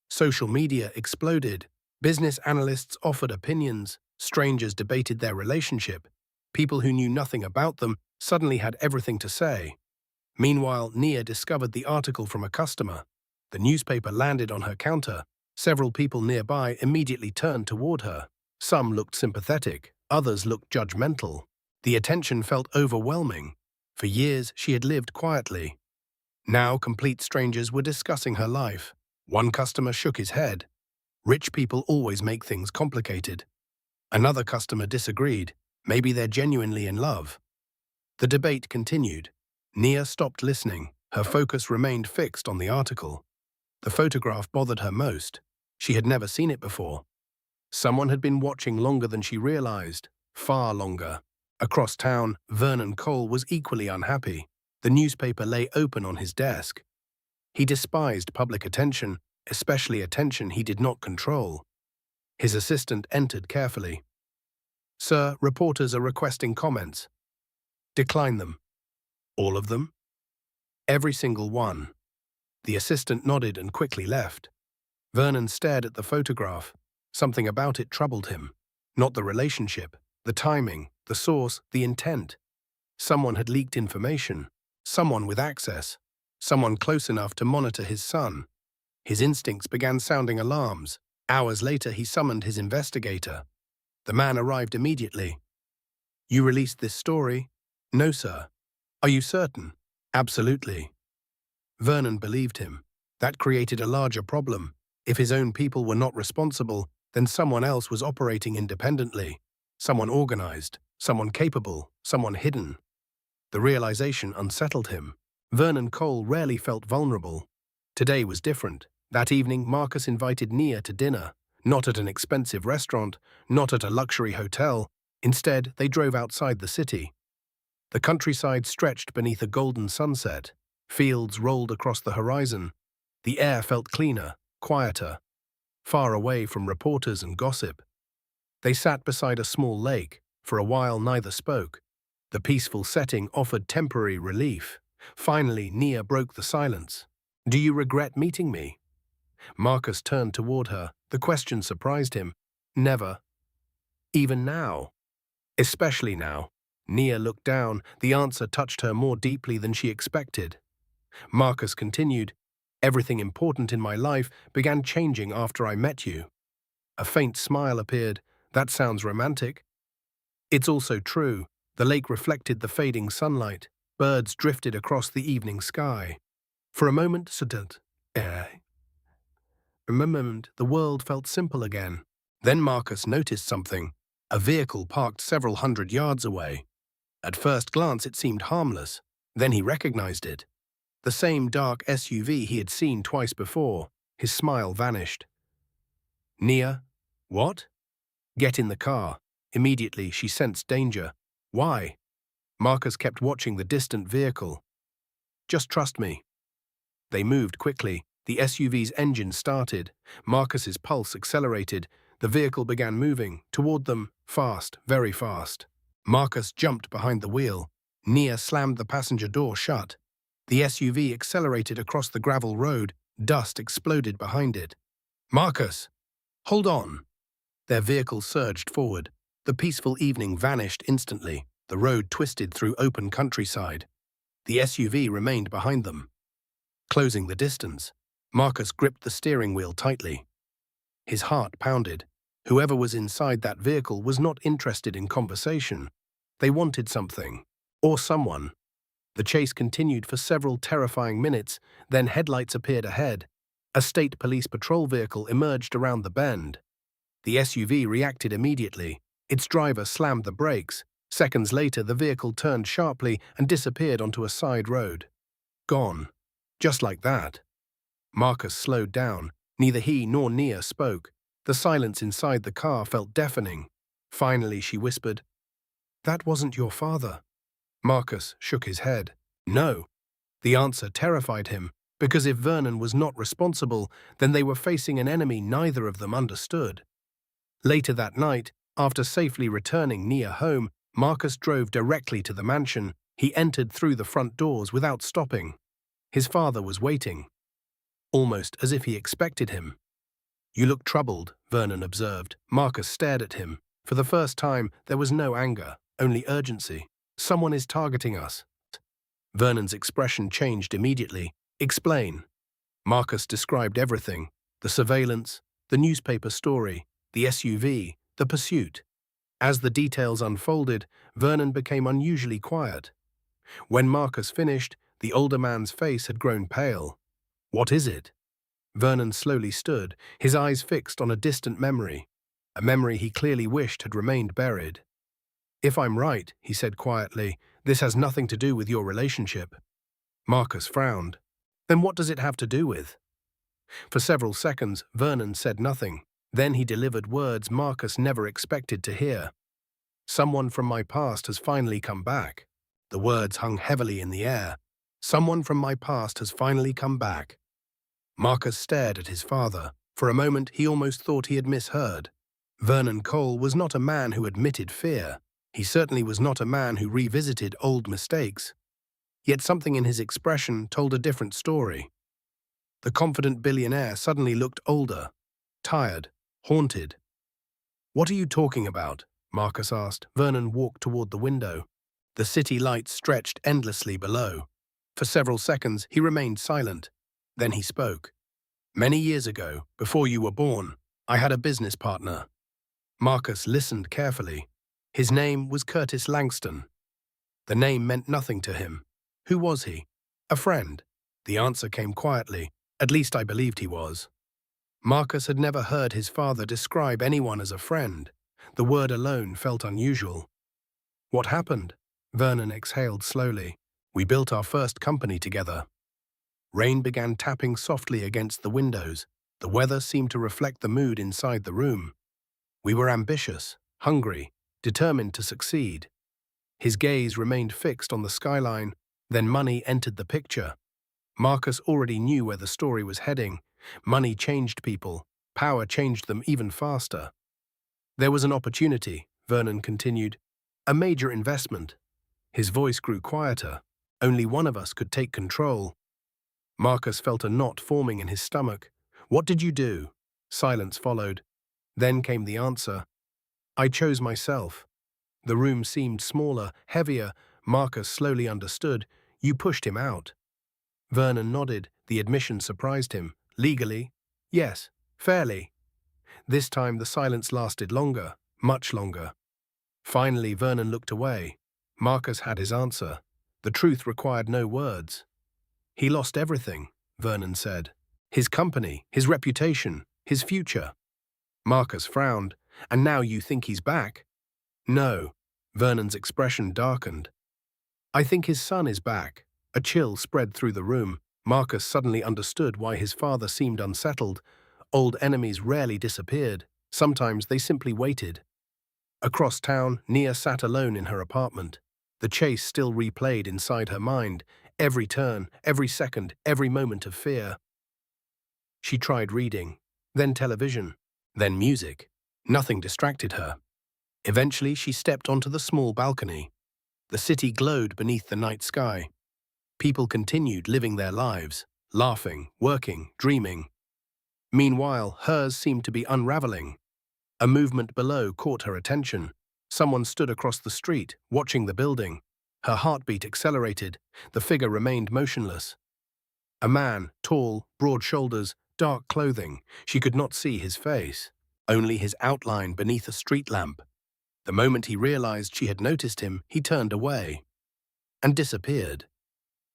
Social media exploded. Business analysts offered opinions. Strangers debated their relationship. People who knew nothing about them suddenly had everything to say. Meanwhile, Nia discovered the article from a customer. The newspaper landed on her counter. Several people nearby immediately turned toward her. Some looked sympathetic, others looked judgmental. The attention felt overwhelming. For years, she had lived quietly. Now, complete strangers were discussing her life. One customer shook his head. "Rich people always make things complicated." Another customer disagreed. "Maybe they're genuinely in love." The debate continued. Nia stopped listening. Her focus remained fixed on the article. The photograph bothered her most. She had never seen it before. Someone had been watching longer than she realized. Far longer. Across town, Vernon Cole was equally unhappy. The newspaper lay open on his desk. He despised public attention, especially attention he did not control. His assistant entered carefully. "Sir, reporters are requesting comments." "Decline them." "All of them?" "Every single one." The assistant nodded and quickly left. Vernon stared at the photograph. Something about it troubled him. Not the relationship, the timing, the source, the intent. Someone had leaked information. Someone with access. Someone close enough to monitor his son. His instincts began sounding alarms. Hours later, he summoned his investigator. The man arrived immediately. "You released this story?" "No, sir." "Are you certain?" "Absolutely." Vernon believed him. That created a larger problem. If his own people were not responsible, then someone else was operating independently. Someone organized, someone capable, someone hidden. The realization unsettled him. Vernon Cole rarely felt vulnerable. Today was different. That evening, Marcus invited Nia to dinner. Not at an expensive restaurant, not at a luxury hotel. Instead, they drove outside the city. The countryside stretched beneath a golden sunset. Fields rolled across the horizon. The air felt cleaner, quieter, far away from reporters and gossip. They sat beside a small lake. For a while, neither spoke. The peaceful setting offered temporary relief. Finally, Nia broke the silence. "Do you regret meeting me?" Marcus turned toward her. The question surprised him. "Never." "Even now?" "Especially now." Nia looked down. The answer touched her more deeply than she expected. Marcus continued, "Everything important in my life began changing after I met you." A faint smile appeared. "That sounds romantic." "It's also true." The lake reflected the fading sunlight. Birds drifted across the evening sky. For a moment, the world felt simple again. Then Marcus noticed something. A vehicle parked several hundred yards away. At first glance, it seemed harmless. Then he recognized it. The same dark SUV he had seen twice before. His smile vanished. "Nia?" "What?" "Get in the car." Immediately, she sensed danger. "Why?" Marcus kept watching the distant vehicle. "Just trust me." They moved quickly. The SUV's engine started. Marcus's pulse accelerated. The vehicle began moving toward them, fast, very fast. Marcus jumped behind the wheel. Nia slammed the passenger door shut. The SUV accelerated across the gravel road. Dust exploded behind it. "Marcus! Hold on!" Their vehicle surged forward. The peaceful evening vanished instantly. The road twisted through open countryside. The SUV remained behind them. Closing the distance, Marcus gripped the steering wheel tightly. His heart pounded. Whoever was inside that vehicle was not interested in conversation. They wanted something. Or someone. The chase continued for several terrifying minutes, then headlights appeared ahead. A state police patrol vehicle emerged around the bend. The SUV reacted immediately. Its driver slammed the brakes. Seconds later, the vehicle turned sharply and disappeared onto a side road. Gone. Just like that. Marcus slowed down. Neither he nor Nia spoke. The silence inside the car felt deafening. Finally, she whispered, "That wasn't your father." Marcus shook his head. No. The answer terrified him, because if Vernon was not responsible, then they were facing an enemy neither of them understood. Later that night, after safely returning Nia home, Marcus drove directly to the mansion. He entered through the front doors without stopping. His father was waiting, almost as if he expected him. "You look troubled," Vernon observed. Marcus stared at him. For the first time, there was no anger, only urgency. "Someone is targeting us." Vernon's expression changed immediately. "Explain." Marcus described everything: the surveillance, the newspaper story, the SUV, the pursuit. As the details unfolded, Vernon became unusually quiet. When Marcus finished, the older man's face had grown pale. "What is it?" Vernon slowly stood, his eyes fixed on a distant memory, a memory he clearly wished had remained buried. "If I'm right," he said quietly, "this has nothing to do with your relationship." Marcus frowned. "Then what does it have to do with?" For several seconds, Vernon said nothing. Then he delivered words Marcus never expected to hear. "Someone from my past has finally come back." The words hung heavily in the air. "Someone from my past has finally come back." Marcus stared at his father. For a moment, he almost thought he had misheard. Vernon Cole was not a man who admitted fear. He certainly was not a man who revisited old mistakes. Yet something in his expression told a different story. The confident billionaire suddenly looked older, tired, haunted. "What are you talking about?" Marcus asked. Vernon walked toward the window. The city lights stretched endlessly below. For several seconds, he remained silent. Then he spoke. "Many years ago, before you were born, I had a business partner." Marcus listened carefully. His name was Curtis Langston. The name meant nothing to him. Who was he? A friend. The answer came quietly. At least I believed he was. Marcus had never heard his father describe anyone as a friend. The word alone felt unusual. "What happened?" Vernon exhaled slowly. "We built our first company together." Rain began tapping softly against the windows. The weather seemed to reflect the mood inside the room. "We were ambitious, hungry, determined to succeed." His gaze remained fixed on the skyline. Then money entered the picture. Marcus already knew where the story was heading. Money changed people. Power changed them even faster. "There was an opportunity," Vernon continued. "A major investment." His voice grew quieter. "Only one of us could take control." Marcus felt a knot forming in his stomach. "What did you do?" Silence followed. Then came the answer. "I chose myself." The room seemed smaller, heavier. Marcus slowly understood. "You pushed him out." Vernon nodded. The admission surprised him. "Legally?" "Yes, fairly." This time the silence lasted longer, much longer. Finally, Vernon looked away. Marcus had his answer. The truth required no words. "He lost everything," Vernon said. "His company, his reputation, his future." Marcus frowned. "And now you think he's back?" "No." Vernon's expression darkened. "I think his son is back." A chill spread through the room. Marcus suddenly understood why his father seemed unsettled. Old enemies rarely disappeared. Sometimes they simply waited. Across town, Nia sat alone in her apartment. The chase still replayed inside her mind. Every turn, every second, every moment of fear. She tried reading, then television, then music. Nothing distracted her. Eventually, she stepped onto the small balcony. The city glowed beneath the night sky. People continued living their lives, laughing, working, dreaming. Meanwhile, hers seemed to be unraveling. A movement below caught her attention. Someone stood across the street, watching the building. Her heartbeat accelerated. The figure remained motionless. A man, tall, broad shoulders, dark clothing. She could not see his face, only his outline beneath a street lamp. The moment he realized she had noticed him, he turned away and disappeared.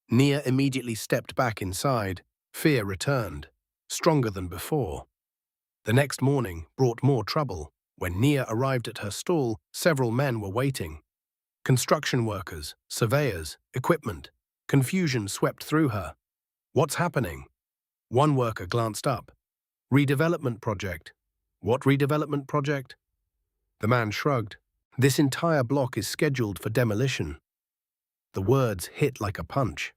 Nia immediately stepped back inside. Fear returned, stronger than before. The next morning brought more trouble. When Nia arrived at her stall, several men were waiting. Construction workers, surveyors, equipment. Confusion swept through her. What's happening? One worker glanced up. Redevelopment project. What redevelopment project? The man shrugged. This entire block is scheduled for demolition. The words hit like a punch.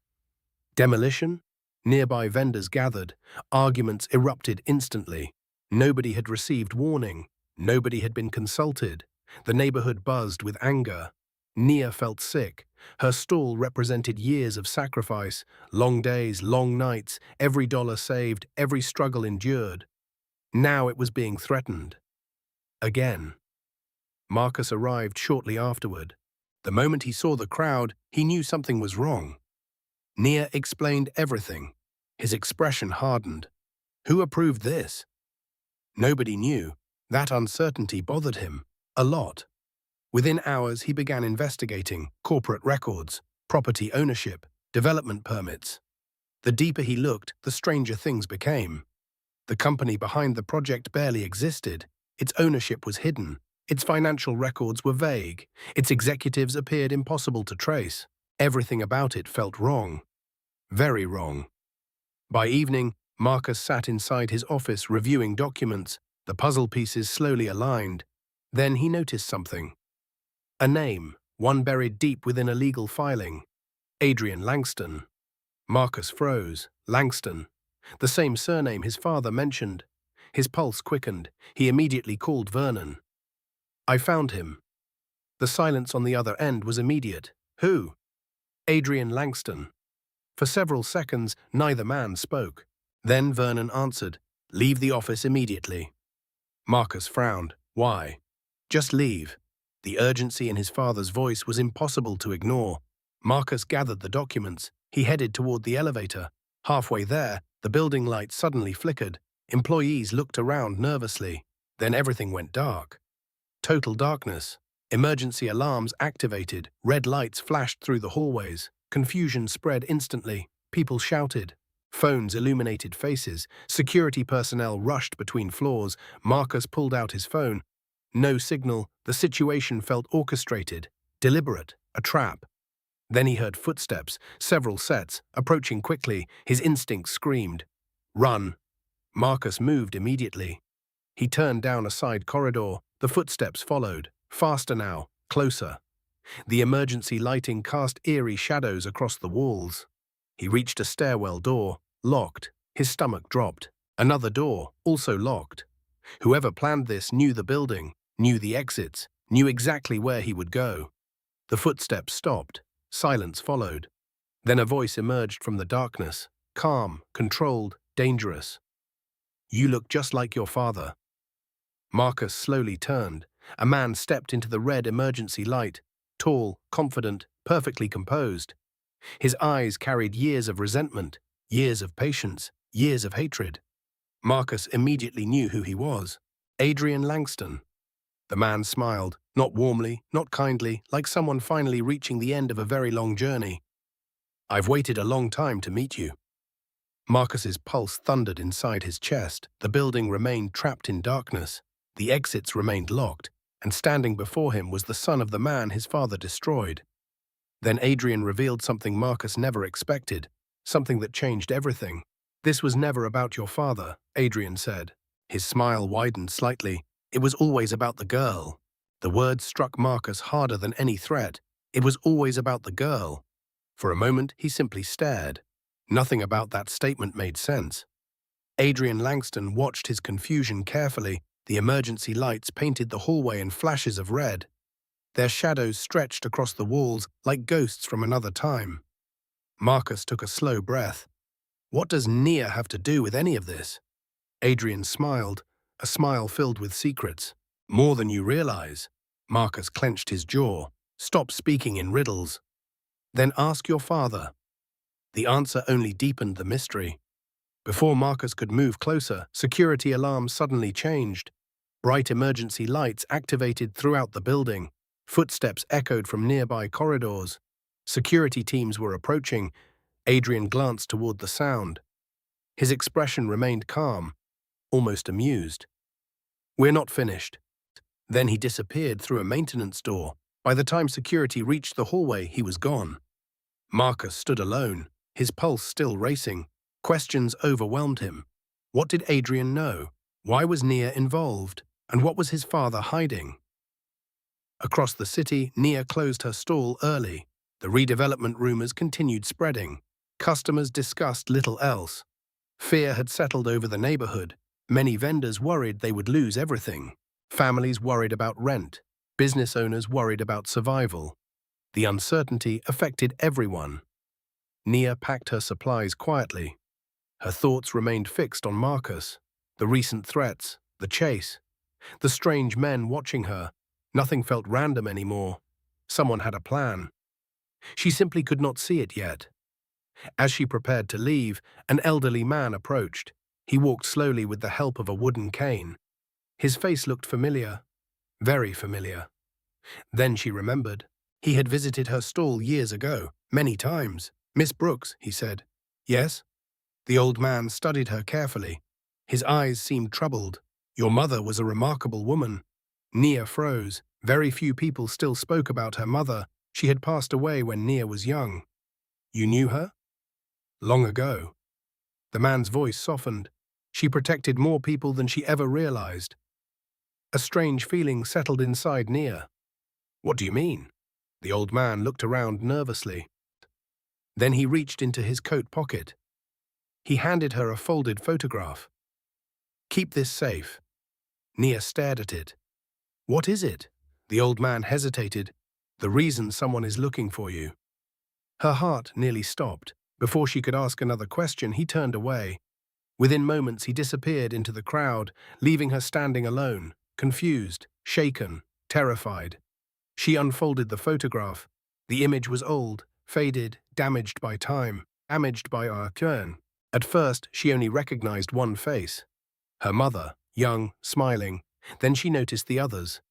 Demolition? Nearby vendors gathered. Arguments erupted instantly. Nobody had received warning. Nobody had been consulted. The neighborhood buzzed with anger. Nia felt sick. Her stall represented years of sacrifice, long days, long nights, every dollar saved, every struggle endured. Now it was being threatened. Again. Marcus arrived shortly afterward. The moment he saw the crowd, he knew something was wrong. Nia explained everything. His expression hardened. Who approved this? Nobody knew. That uncertainty bothered him a lot. Within hours, he began investigating corporate records, property ownership, development permits. The deeper he looked, the stranger things became. The company behind the project barely existed. Its ownership was hidden. Its financial records were vague. Its executives appeared impossible to trace. Everything about it felt wrong. Very wrong. By evening, Marcus sat inside his office reviewing documents. The puzzle pieces slowly aligned. Then he noticed something. A name, one buried deep within a legal filing. Adrian Langston. Marcus froze. Langston. The same surname his father mentioned. His pulse quickened. He immediately called Vernon. I found him. The silence on the other end was immediate. Who? Adrian Langston. For several seconds, neither man spoke. Then Vernon answered, Leave the office immediately. Marcus frowned. Why? Just leave. The urgency in his father's voice was impossible to ignore. Marcus gathered the documents. He headed toward the elevator. Halfway there, the building lights suddenly flickered. Employees looked around nervously. Then everything went dark. Total darkness. Emergency alarms activated. Red lights flashed through the hallways. Confusion spread instantly. People shouted. Phones illuminated faces. Security personnel rushed between floors. Marcus pulled out his phone. No signal. The situation felt orchestrated, deliberate, a trap. Then he heard footsteps, several sets, approaching quickly. His instincts screamed. Run. Marcus moved immediately. He turned down a side corridor. The footsteps followed. Faster now, closer. The emergency lighting cast eerie shadows across the walls. He reached a stairwell door, locked. His stomach dropped. Another door, also locked. Whoever planned this knew the building, knew the exits, knew exactly where he would go. The footsteps stopped. Silence followed. Then a voice emerged from the darkness, calm, controlled, dangerous. You look just like your father. Marcus slowly turned. A man stepped into the red emergency light, tall, confident, perfectly composed. His eyes carried years of resentment, years of patience, years of hatred. Marcus immediately knew who he was. Adrian Langston. The man smiled, not warmly, not kindly, like someone finally reaching the end of a very long journey. I've waited a long time to meet you. Marcus's pulse thundered inside his chest. The building remained trapped in darkness. The exits remained locked, and standing before him was the son of the man his father destroyed. Then Adrian revealed something Marcus never expected, something that changed everything. This was never about your father, Adrian said. His smile widened slightly. It was always about the girl. The words struck Marcus harder than any threat. It was always about the girl. For a moment, he simply stared. Nothing about that statement made sense. Adrian Langston watched his confusion carefully. The emergency lights painted the hallway in flashes of red. Their shadows stretched across the walls like ghosts from another time. Marcus took a slow breath. What does Nia have to do with any of this? Adrian smiled, a smile filled with secrets. More than you realize. Marcus clenched his jaw. Stop speaking in riddles. Then ask your father. The answer only deepened the mystery. Before Marcus could move closer, security alarms suddenly changed. Bright emergency lights activated throughout the building. Footsteps echoed from nearby corridors. Security teams were approaching. Adrian glanced toward the sound. His expression remained calm, almost amused. We're not finished. Then he disappeared through a maintenance door. By the time security reached the hallway, he was gone. Marcus stood alone, his pulse still racing. Questions overwhelmed him. What did Adrian know? Why was Nia involved? And what was his father hiding? Across the city, Nia closed her stall early. The redevelopment rumors continued spreading. Customers discussed little else. Fear had settled over the neighborhood. Many vendors worried they would lose everything. Families worried about rent. Business owners worried about survival. The uncertainty affected everyone. Nia packed her supplies quietly. Her thoughts remained fixed on Marcus, the recent threats, the chase, the strange men watching her. Nothing felt random anymore. Someone had a plan. She simply could not see it yet. As she prepared to leave, an elderly man approached. He walked slowly with the help of a wooden cane. His face looked familiar, very familiar. Then she remembered. He had visited her stall years ago, many times. "Miss Brooks," he said. "Yes?" The old man studied her carefully. His eyes seemed troubled. "Your mother was a remarkable woman." Nia froze. Very few people still spoke about her mother. She had passed away when Nia was young. "You knew her?" "Long ago." The man's voice softened. She protected more people than she ever realized. A strange feeling settled inside Nia. "What do you mean?" The old man looked around nervously. Then he reached into his coat pocket. He handed her a folded photograph. "Keep this safe." Nia stared at it. "What is it?" The old man hesitated. "The reason someone is looking for you." Her heart nearly stopped. Before she could ask another question, he turned away. Within moments, he disappeared into the crowd, leaving her standing alone, confused, shaken, terrified. She unfolded the photograph. The image was old, faded, damaged by time, damaged by our turn. At first, she only recognized one face. Her mother, young, smiling. Then she noticed the others.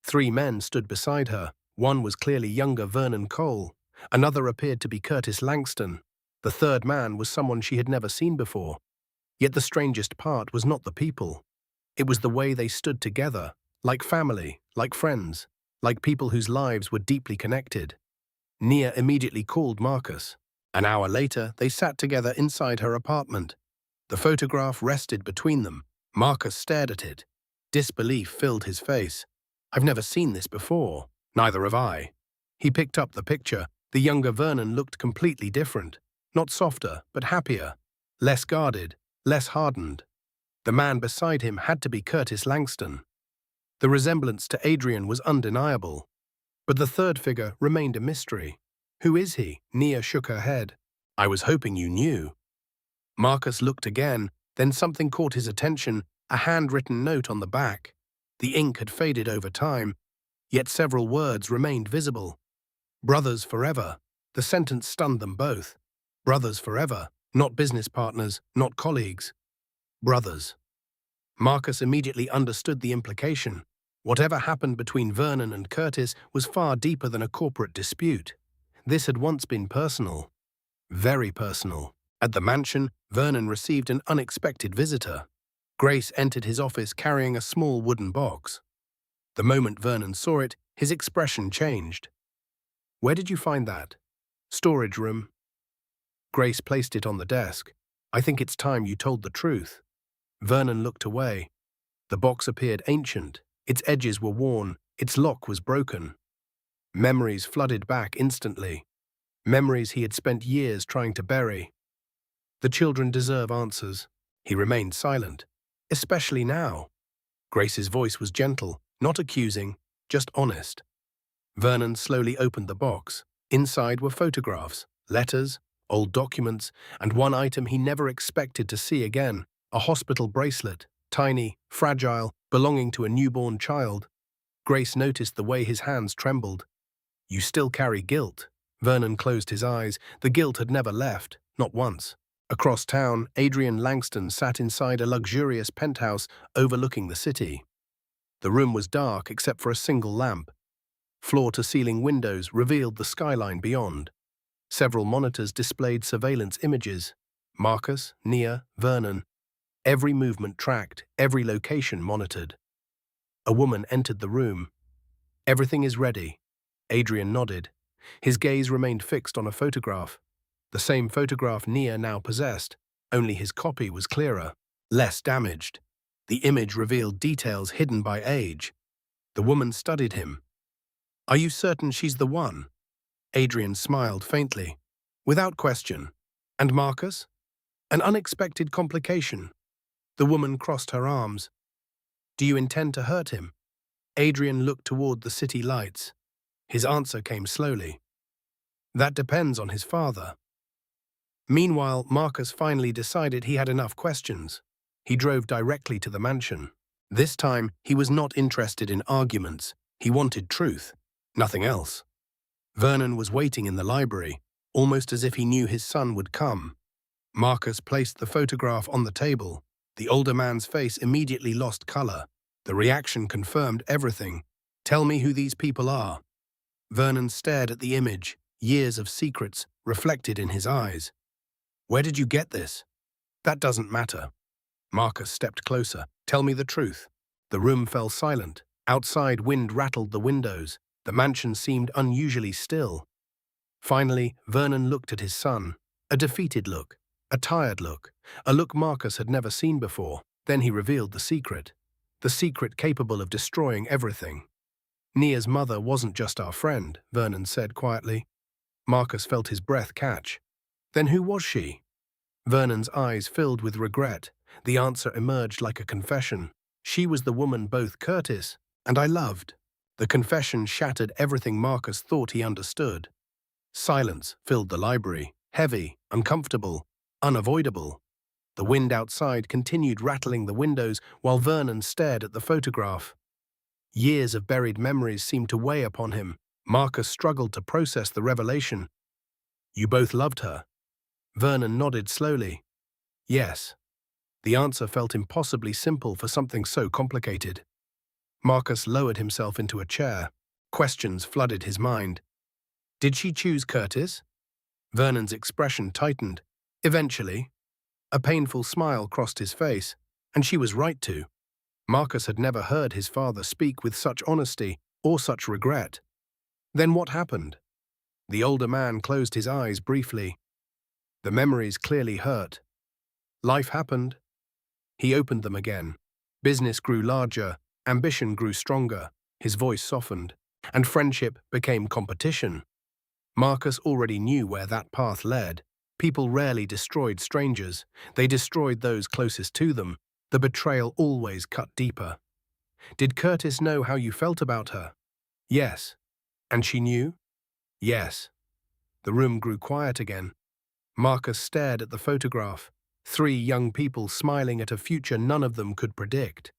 3 men stood beside her. One was clearly younger Vernon Cole. Another appeared to be Curtis Langston. The third man was someone she had never seen before. Yet the strangest part was not the people. It was the way they stood together, like family, like friends, like people whose lives were deeply connected. Nia immediately called Marcus. An hour later, they sat together inside her apartment. The photograph rested between them. Marcus stared at it. Disbelief filled his face. "I've never seen this before." "Neither have I." He picked up the picture. The younger Vernon looked completely different. Not softer, but happier. Less guarded, less hardened. The man beside him had to be Curtis Langston. The resemblance to Adrian was undeniable. But the third figure remained a mystery. "Who is he?" Nia shook her head. "I was hoping you knew." Marcus looked again, then something caught his attention, a handwritten note on the back. The ink had faded over time, yet several words remained visible. "Brothers forever." The sentence stunned them both. Brothers forever, not business partners, not colleagues. Brothers. Marcus immediately understood the implication. Whatever happened between Vernon and Curtis was far deeper than a corporate dispute. This had once been personal. Very personal. At the mansion, Vernon received an unexpected visitor. Grace entered his office carrying a small wooden box. The moment Vernon saw it, his expression changed. "Where did you find that?" "Storage room." Grace placed it on the desk. "I think it's time you told the truth." Vernon looked away. The box appeared ancient. Its edges were worn. Its lock was broken. Memories flooded back instantly. Memories he had spent years trying to bury. "The children deserve answers." He remained silent. "Especially now." Grace's voice was gentle, not accusing, just honest. Vernon slowly opened the box. Inside were photographs, letters, old documents, and one item he never expected to see again, a hospital bracelet, tiny, fragile, belonging to a newborn child. Grace noticed the way his hands trembled. "You still carry guilt." Vernon closed his eyes. The guilt had never left, not once. Across town, Adrian Langston sat inside a luxurious penthouse overlooking the city. The room was dark except for a single lamp. Floor-to-ceiling windows revealed the skyline beyond. Several monitors displayed surveillance images. Marcus, Nia, Vernon. Every movement tracked, every location monitored. A woman entered the room. "Everything is ready." Adrian nodded. His gaze remained fixed on a photograph. The same photograph Nia now possessed, only his copy was clearer, less damaged. The image revealed details hidden by age. The woman studied him. "Are you certain she's the one?" Adrian smiled faintly. "Without question." "And Marcus?" "An unexpected complication." The woman crossed her arms. "Do you intend to hurt him?" Adrian looked toward the city lights. His answer came slowly. "That depends on his father." Meanwhile, Marcus finally decided he had enough questions. He drove directly to the mansion. This time, he was not interested in arguments. He wanted truth, nothing else. Vernon was waiting in the library, almost as if he knew his son would come. Marcus placed the photograph on the table. The older man's face immediately lost color. The reaction confirmed everything. "Tell me who these people are." Vernon stared at the image, years of secrets reflected in his eyes. "Where did you get this?" "That doesn't matter." Marcus stepped closer. "Tell me the truth." The room fell silent. Outside, wind rattled the windows. The mansion seemed unusually still. Finally, Vernon looked at his son. A defeated look, a tired look, a look Marcus had never seen before. Then he revealed the secret capable of destroying everything. "Nia's mother wasn't just our friend," Vernon said quietly. Marcus felt his breath catch. "Then who was she?" Vernon's eyes filled with regret. The answer emerged like a confession. "She was the woman both Curtis and I loved." The confession shattered everything Marcus thought he understood. Silence filled the library, heavy, uncomfortable, unavoidable. The wind outside continued rattling the windows while Vernon stared at the photograph. Years of buried memories seemed to weigh upon him. Marcus struggled to process the revelation. "You both loved her?" Vernon nodded slowly. "Yes." The answer felt impossibly simple for something so complicated. Marcus lowered himself into a chair. Questions flooded his mind. "Did she choose Curtis?" Vernon's expression tightened. "Eventually." A painful smile crossed his face, and she was right to. Marcus had never heard his father speak with such honesty or such regret. "Then what happened?" The older man closed his eyes briefly. The memories clearly hurt. "Life happened." He opened them again. Business grew larger, ambition grew stronger, his voice softened, and friendship became competition. Marcus already knew where that path led. People rarely destroyed strangers. They destroyed those closest to them. The betrayal always cut deeper. "Did Curtis know how you felt about her?" "Yes." "And she knew?" "Yes." The room grew quiet again. Marcus stared at the photograph. 3 young people smiling at a future none of them could predict.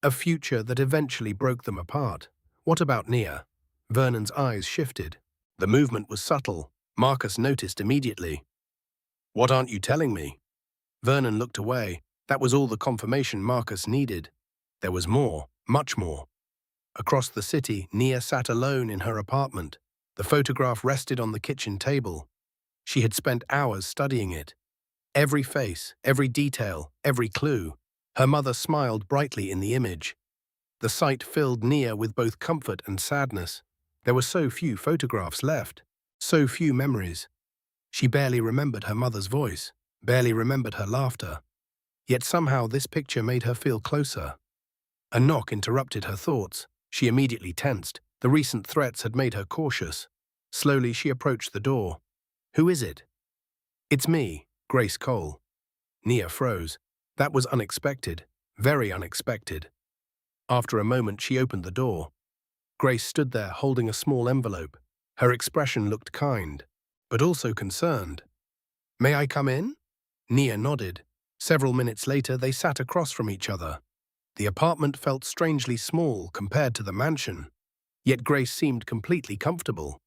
A future that eventually broke them apart. What about Nia? Vernon's eyes shifted. The movement was subtle. Marcus noticed immediately. "What aren't you telling me?" Vernon looked away. That was all the confirmation Marcus needed. There was more, much more. Across the city, Nia sat alone in her apartment. The photograph rested on the kitchen table. She had spent hours studying it. Every face, every detail, every clue. Her mother smiled brightly in the image. The sight filled Nia with both comfort and sadness. There were so few photographs left, so few memories. She barely remembered her mother's voice, barely remembered her laughter. Yet somehow this picture made her feel closer. A knock interrupted her thoughts. She immediately tensed. The recent threats had made her cautious. Slowly she approached the door. "Who is it?" "It's me, Grace Cole." Nia froze. That was unexpected, very unexpected. After a moment she opened the door. Grace stood there holding a small envelope. Her expression looked kind, but also concerned. "May I come in?" Nia nodded. Several minutes later, they sat across from each other. The apartment felt strangely small compared to the mansion, yet Grace seemed completely comfortable.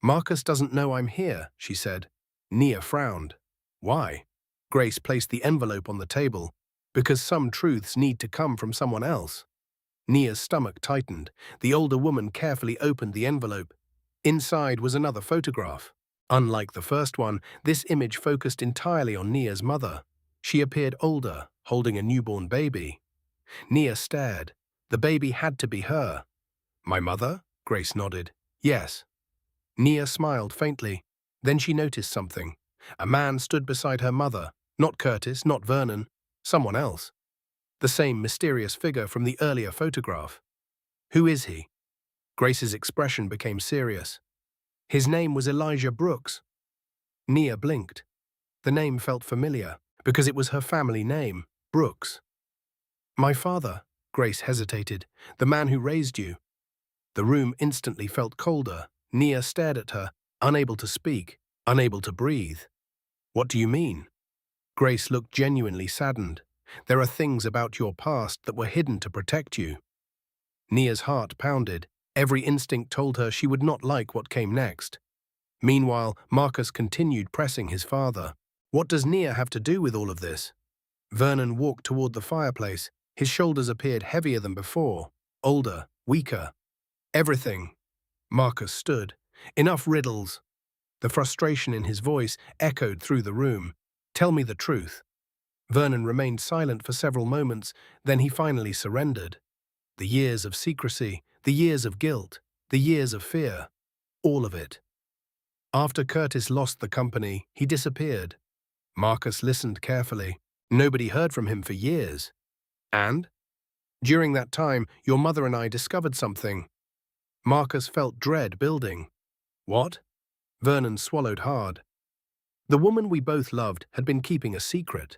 "Marcus doesn't know I'm here," she said. Nia frowned. "Why?" Grace placed the envelope on the table. "Because some truths need to come from someone else." Nia's stomach tightened. The older woman carefully opened the envelope. Inside was another photograph. Unlike the first one, this image focused entirely on Nia's mother. She appeared older, holding a newborn baby. Nia stared. The baby had to be her. "My mother?" Grace nodded. "Yes." Nia smiled faintly. Then she noticed something. A man stood beside her mother. Not Curtis, not Vernon. Someone else. The same mysterious figure from the earlier photograph. "Who is he?" Grace's expression became serious. "His name was Elijah Brooks." Nia blinked. The name felt familiar, because it was her family name, Brooks. "My father," Grace hesitated, "the man who raised you." The room instantly felt colder. Nia stared at her, unable to speak, unable to breathe. "What do you mean?" Grace looked genuinely saddened. "There are things about your past that were hidden to protect you." Nia's heart pounded. Every instinct told her she would not like what came next. Meanwhile, Marcus continued pressing his father. "What does Nia have to do with all of this?" Vernon walked toward the fireplace. His shoulders appeared heavier than before, older, weaker. "Everything." Marcus stood. "Enough riddles." The frustration in his voice echoed through the room. "Tell me the truth." Vernon remained silent for several moments, then he finally surrendered. The years of secrecy, the years of guilt, the years of fear, all of it. After Curtis lost the company, he disappeared. Marcus listened carefully. Nobody heard from him for years. "And?" "During that time, your mother and I discovered something." Marcus felt dread building. "What?" Vernon swallowed hard. "The woman we both loved had been keeping a secret."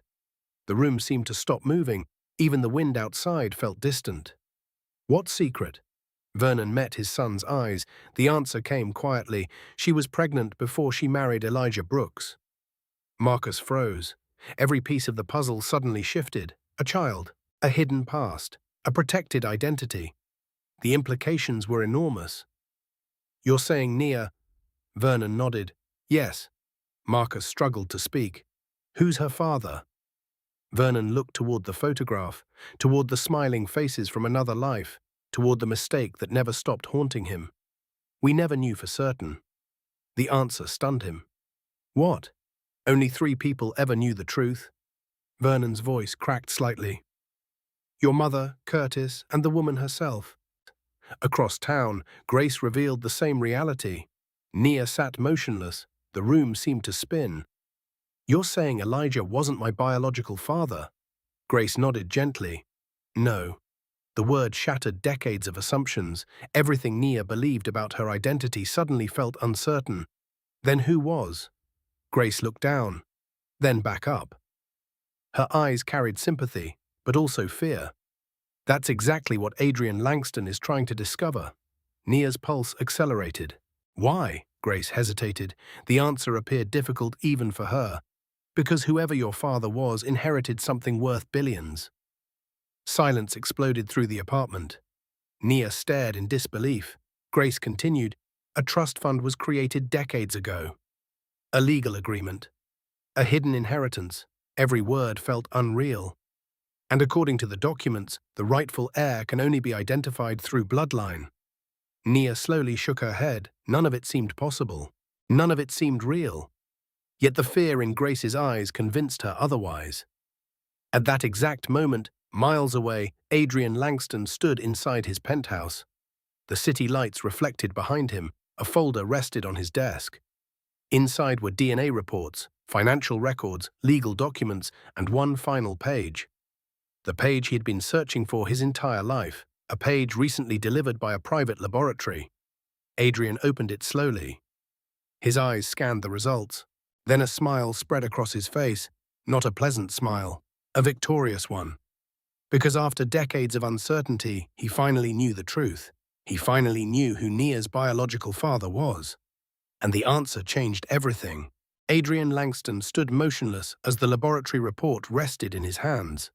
The room seemed to stop moving. Even the wind outside felt distant. "What secret?" Vernon met his son's eyes. The answer came quietly. She was pregnant before she married Elijah Brooks. Marcus froze. Every piece of the puzzle suddenly shifted. A child, a hidden past, a protected identity. The implications were enormous. "You're saying Nia—" Vernon nodded. "Yes." Marcus struggled to speak. "Who's her father?" Vernon looked toward the photograph, toward the smiling faces from another life, toward the mistake that never stopped haunting him. "We never knew for certain." The answer stunned him. "What?" "Only 3 people ever knew the truth." Vernon's voice cracked slightly. "Your mother, Curtis, and the woman herself." Across town, Grace revealed the same reality. Nia sat motionless. The room seemed to spin. "You're saying Elijah wasn't my biological father?" Grace nodded gently. "No." The word shattered decades of assumptions. Everything Nia believed about her identity suddenly felt uncertain. Then who was? Grace looked down, then back up. Her eyes carried sympathy, but also fear. "That's exactly what Adrian Langston is trying to discover." Nia's pulse accelerated. "Why?" Grace hesitated. The answer appeared difficult even for her. "Because whoever your father was inherited something worth billions." Silence exploded through the apartment. Nia stared in disbelief. Grace continued. "A trust fund was created decades ago. A legal agreement. A hidden inheritance." Every word felt unreal. "And according to the documents, the rightful heir can only be identified through bloodline." Nia slowly shook her head. None of it seemed possible. None of it seemed real. Yet the fear in Grace's eyes convinced her otherwise. At that exact moment, miles away, Adrian Langston stood inside his penthouse. The city lights reflected behind him. A folder rested on his desk. Inside were DNA reports, financial records, legal documents, and one final page. The page he had been searching for his entire life, a page recently delivered by a private laboratory. Adrian opened it slowly. His eyes scanned the results. Then a smile spread across his face, not a pleasant smile, a victorious one. Because after decades of uncertainty, he finally knew the truth. He finally knew who Nia's biological father was. And the answer changed everything. Adrian Langston stood motionless as the laboratory report rested in his hands.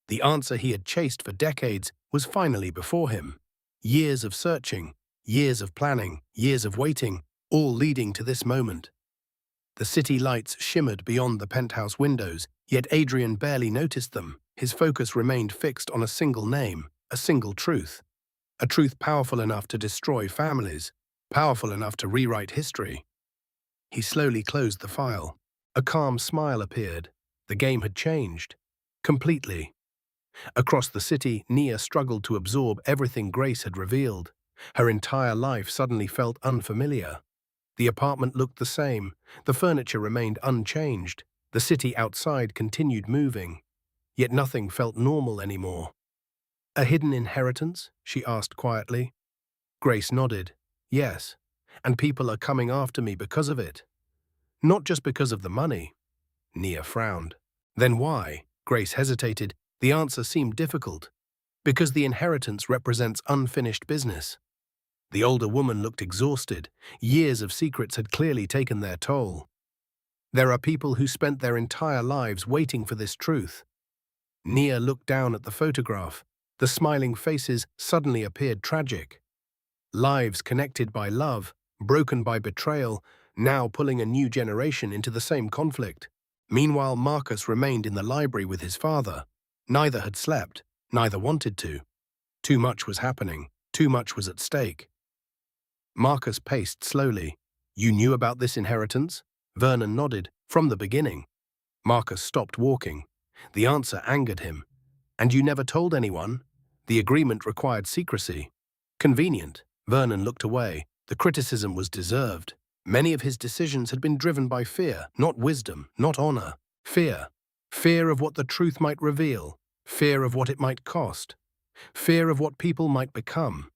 The answer he had chased for decades was finally before him. Years of searching, years of planning, years of waiting, all leading to this moment. The city lights shimmered beyond the penthouse windows, yet Adrian barely noticed them. His focus remained fixed on a single name, a single truth. A truth powerful enough to destroy families, powerful enough to rewrite history. He slowly closed the file. A calm smile appeared. The game had changed. Completely. Across the city, Nia struggled to absorb everything Grace had revealed. Her entire life suddenly felt unfamiliar. The apartment looked the same. The furniture remained unchanged. The city outside continued moving. Yet nothing felt normal anymore. "A hidden inheritance?" she asked quietly. Grace nodded. "Yes, and people are coming after me because of it. Not just because of the money." Nia frowned. "Then why?" Grace hesitated. The answer seemed difficult. "Because the inheritance represents unfinished business." The older woman looked exhausted. Years of secrets had clearly taken their toll. "There are people who spent their entire lives waiting for this truth." Nia looked down at the photograph. The smiling faces suddenly appeared tragic. Lives connected by love, broken by betrayal, now pulling a new generation into the same conflict. Meanwhile, Marcus remained in the library with his father. Neither had slept, neither wanted to. Too much was happening, too much was at stake. Marcus paced slowly. "You knew about this inheritance?" Vernon nodded. "From the beginning." Marcus stopped walking. The answer angered him. "And you never told anyone?" "The agreement required secrecy." "Convenient." Vernon looked away. The criticism was deserved. Many of his decisions had been driven by fear, not wisdom, not honor. Fear. Fear of what the truth might reveal. Fear of what it might cost. Fear of what people might become.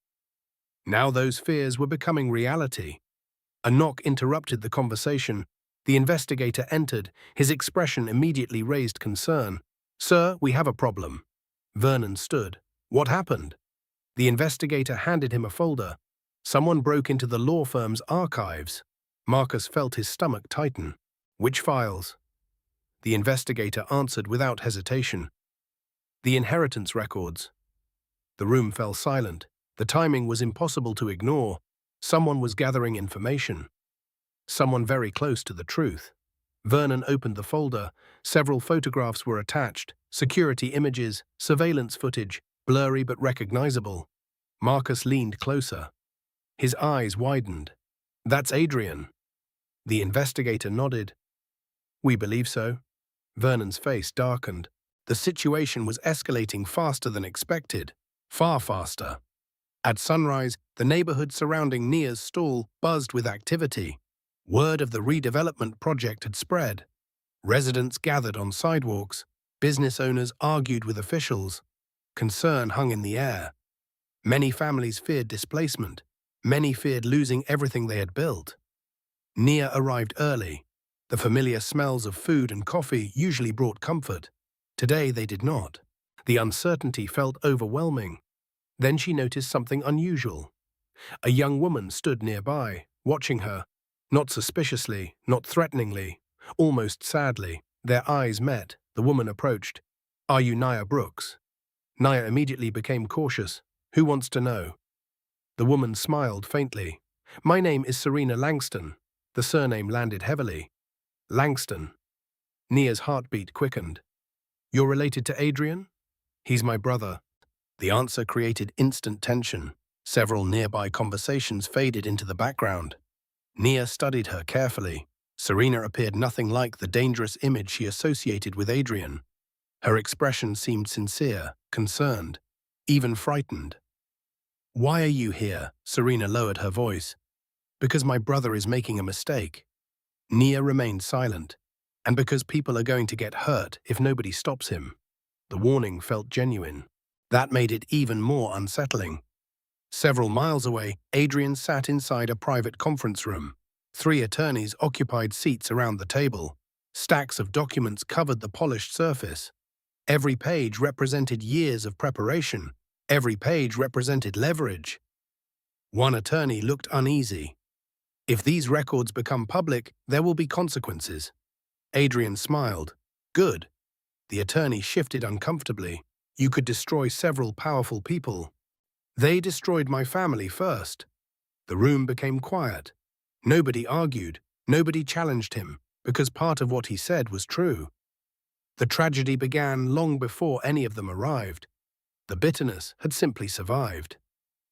Now those fears were becoming reality. A knock interrupted the conversation. The investigator entered. His expression immediately raised concern. "Sir, we have a problem." Vernon stood. "What happened?" The investigator handed him a folder. "Someone broke into the law firm's archives." Marcus felt his stomach tighten. "Which files?" The investigator answered without hesitation. "The inheritance records." The room fell silent. The timing was impossible to ignore. Someone was gathering information. Someone very close to the truth. Vernon opened the folder. Several photographs were attached. Security images, surveillance footage, blurry but recognizable. Marcus leaned closer. His eyes widened. "That's Adrian." The investigator nodded. "We believe so." Vernon's face darkened. The situation was escalating faster than expected. Far faster. At sunrise, the neighborhood surrounding Nia's stall buzzed with activity. Word of the redevelopment project had spread. Residents gathered on sidewalks. Business owners argued with officials. Concern hung in the air. Many families feared displacement. Many feared losing everything they had built. Nia arrived early. The familiar smells of food and coffee usually brought comfort. Today they did not. The uncertainty felt overwhelming. Then she noticed something unusual. A young woman stood nearby, watching her. Not suspiciously, not threateningly, almost sadly. Their eyes met. The woman approached. "Are you Nia Brooks?" Nia immediately became cautious. "Who wants to know?" The woman smiled faintly. "My name is Serena Langston." The surname landed heavily. "Langston." Nia's heartbeat quickened. "You're related to Adrian?" "He's my brother." The answer created instant tension. Several nearby conversations faded into the background. Nia studied her carefully. Serena appeared nothing like the dangerous image she associated with Adrian. Her expression seemed sincere, concerned, even frightened. "Why are you here?" Serena lowered her voice. "Because my brother is making a mistake." Nia remained silent. "And because people are going to get hurt if nobody stops him." The warning felt genuine. That made it even more unsettling. Several miles away, Adrian sat inside a private conference room. 3 attorneys occupied seats around the table. Stacks of documents covered the polished surface. Every page represented years of preparation. Every page represented leverage. One attorney looked uneasy. If these records become public, there will be consequences. Adrian smiled. Good. The attorney shifted uncomfortably. You could destroy several powerful people. They destroyed my family first. The room became quiet. Nobody argued, nobody challenged him, because part of what he said was true. The tragedy began long before any of them arrived. The bitterness had simply survived.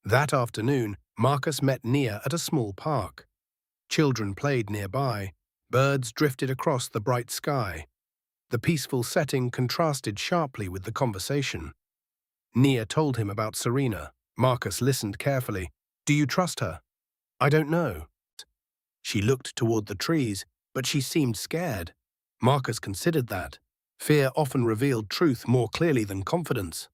That afternoon, Marcus met Nia at a small park. Children played nearby. Birds drifted across the bright sky. The peaceful setting contrasted sharply with the conversation. Nia told him about Serena. Marcus listened carefully. Do you trust her? I don't know. She looked toward the trees, but she seemed scared. Marcus considered that. Fear often revealed truth more clearly than confidence.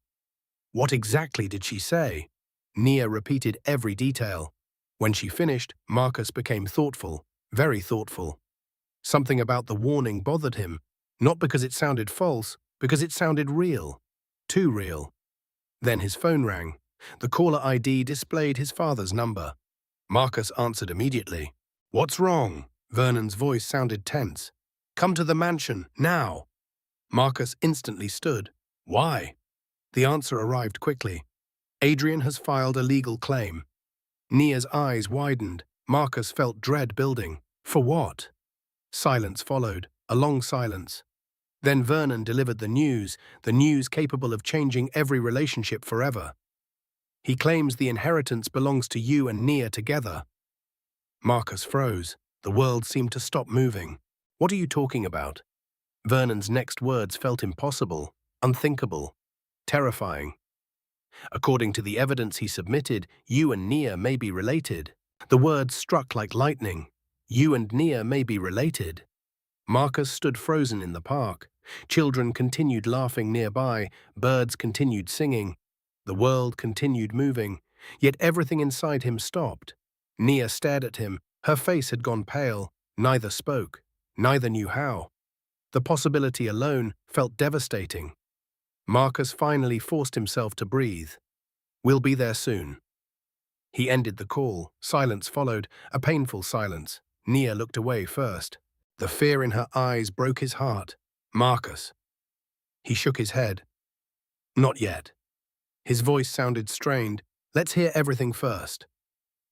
What exactly did she say? Nia repeated every detail. When she finished, Marcus became thoughtful, very thoughtful. Something about the warning bothered him, not because it sounded false, because it sounded real. Too real. Then his phone rang. The caller ID displayed his father's number. Marcus answered immediately. What's wrong? Vernon's voice sounded tense. Come to the mansion, now. Marcus instantly stood. Why? The answer arrived quickly. Adrian has filed a legal claim. Nia's eyes widened. Marcus felt dread building. For what? Silence followed, a long silence. Then Vernon delivered the news capable of changing every relationship forever. He claims the inheritance belongs to you and Nia together. Marcus froze. The world seemed to stop moving. What are you talking about? Vernon's next words felt impossible, unthinkable, terrifying. According to the evidence he submitted, you and Nia may be related. The words struck like lightning. You and Nia may be related. Marcus stood frozen in the park. Children continued laughing nearby, birds continued singing. The world continued moving, yet everything inside him stopped. Nia stared at him. Her face had gone pale. Neither spoke. Neither knew how. The possibility alone felt devastating. Marcus finally forced himself to breathe. We'll be there soon. He ended the call. Silence followed, a painful silence. Nia looked away first. The fear in her eyes broke his heart. Marcus. He shook his head. Not yet. His voice sounded strained. Let's hear everything first.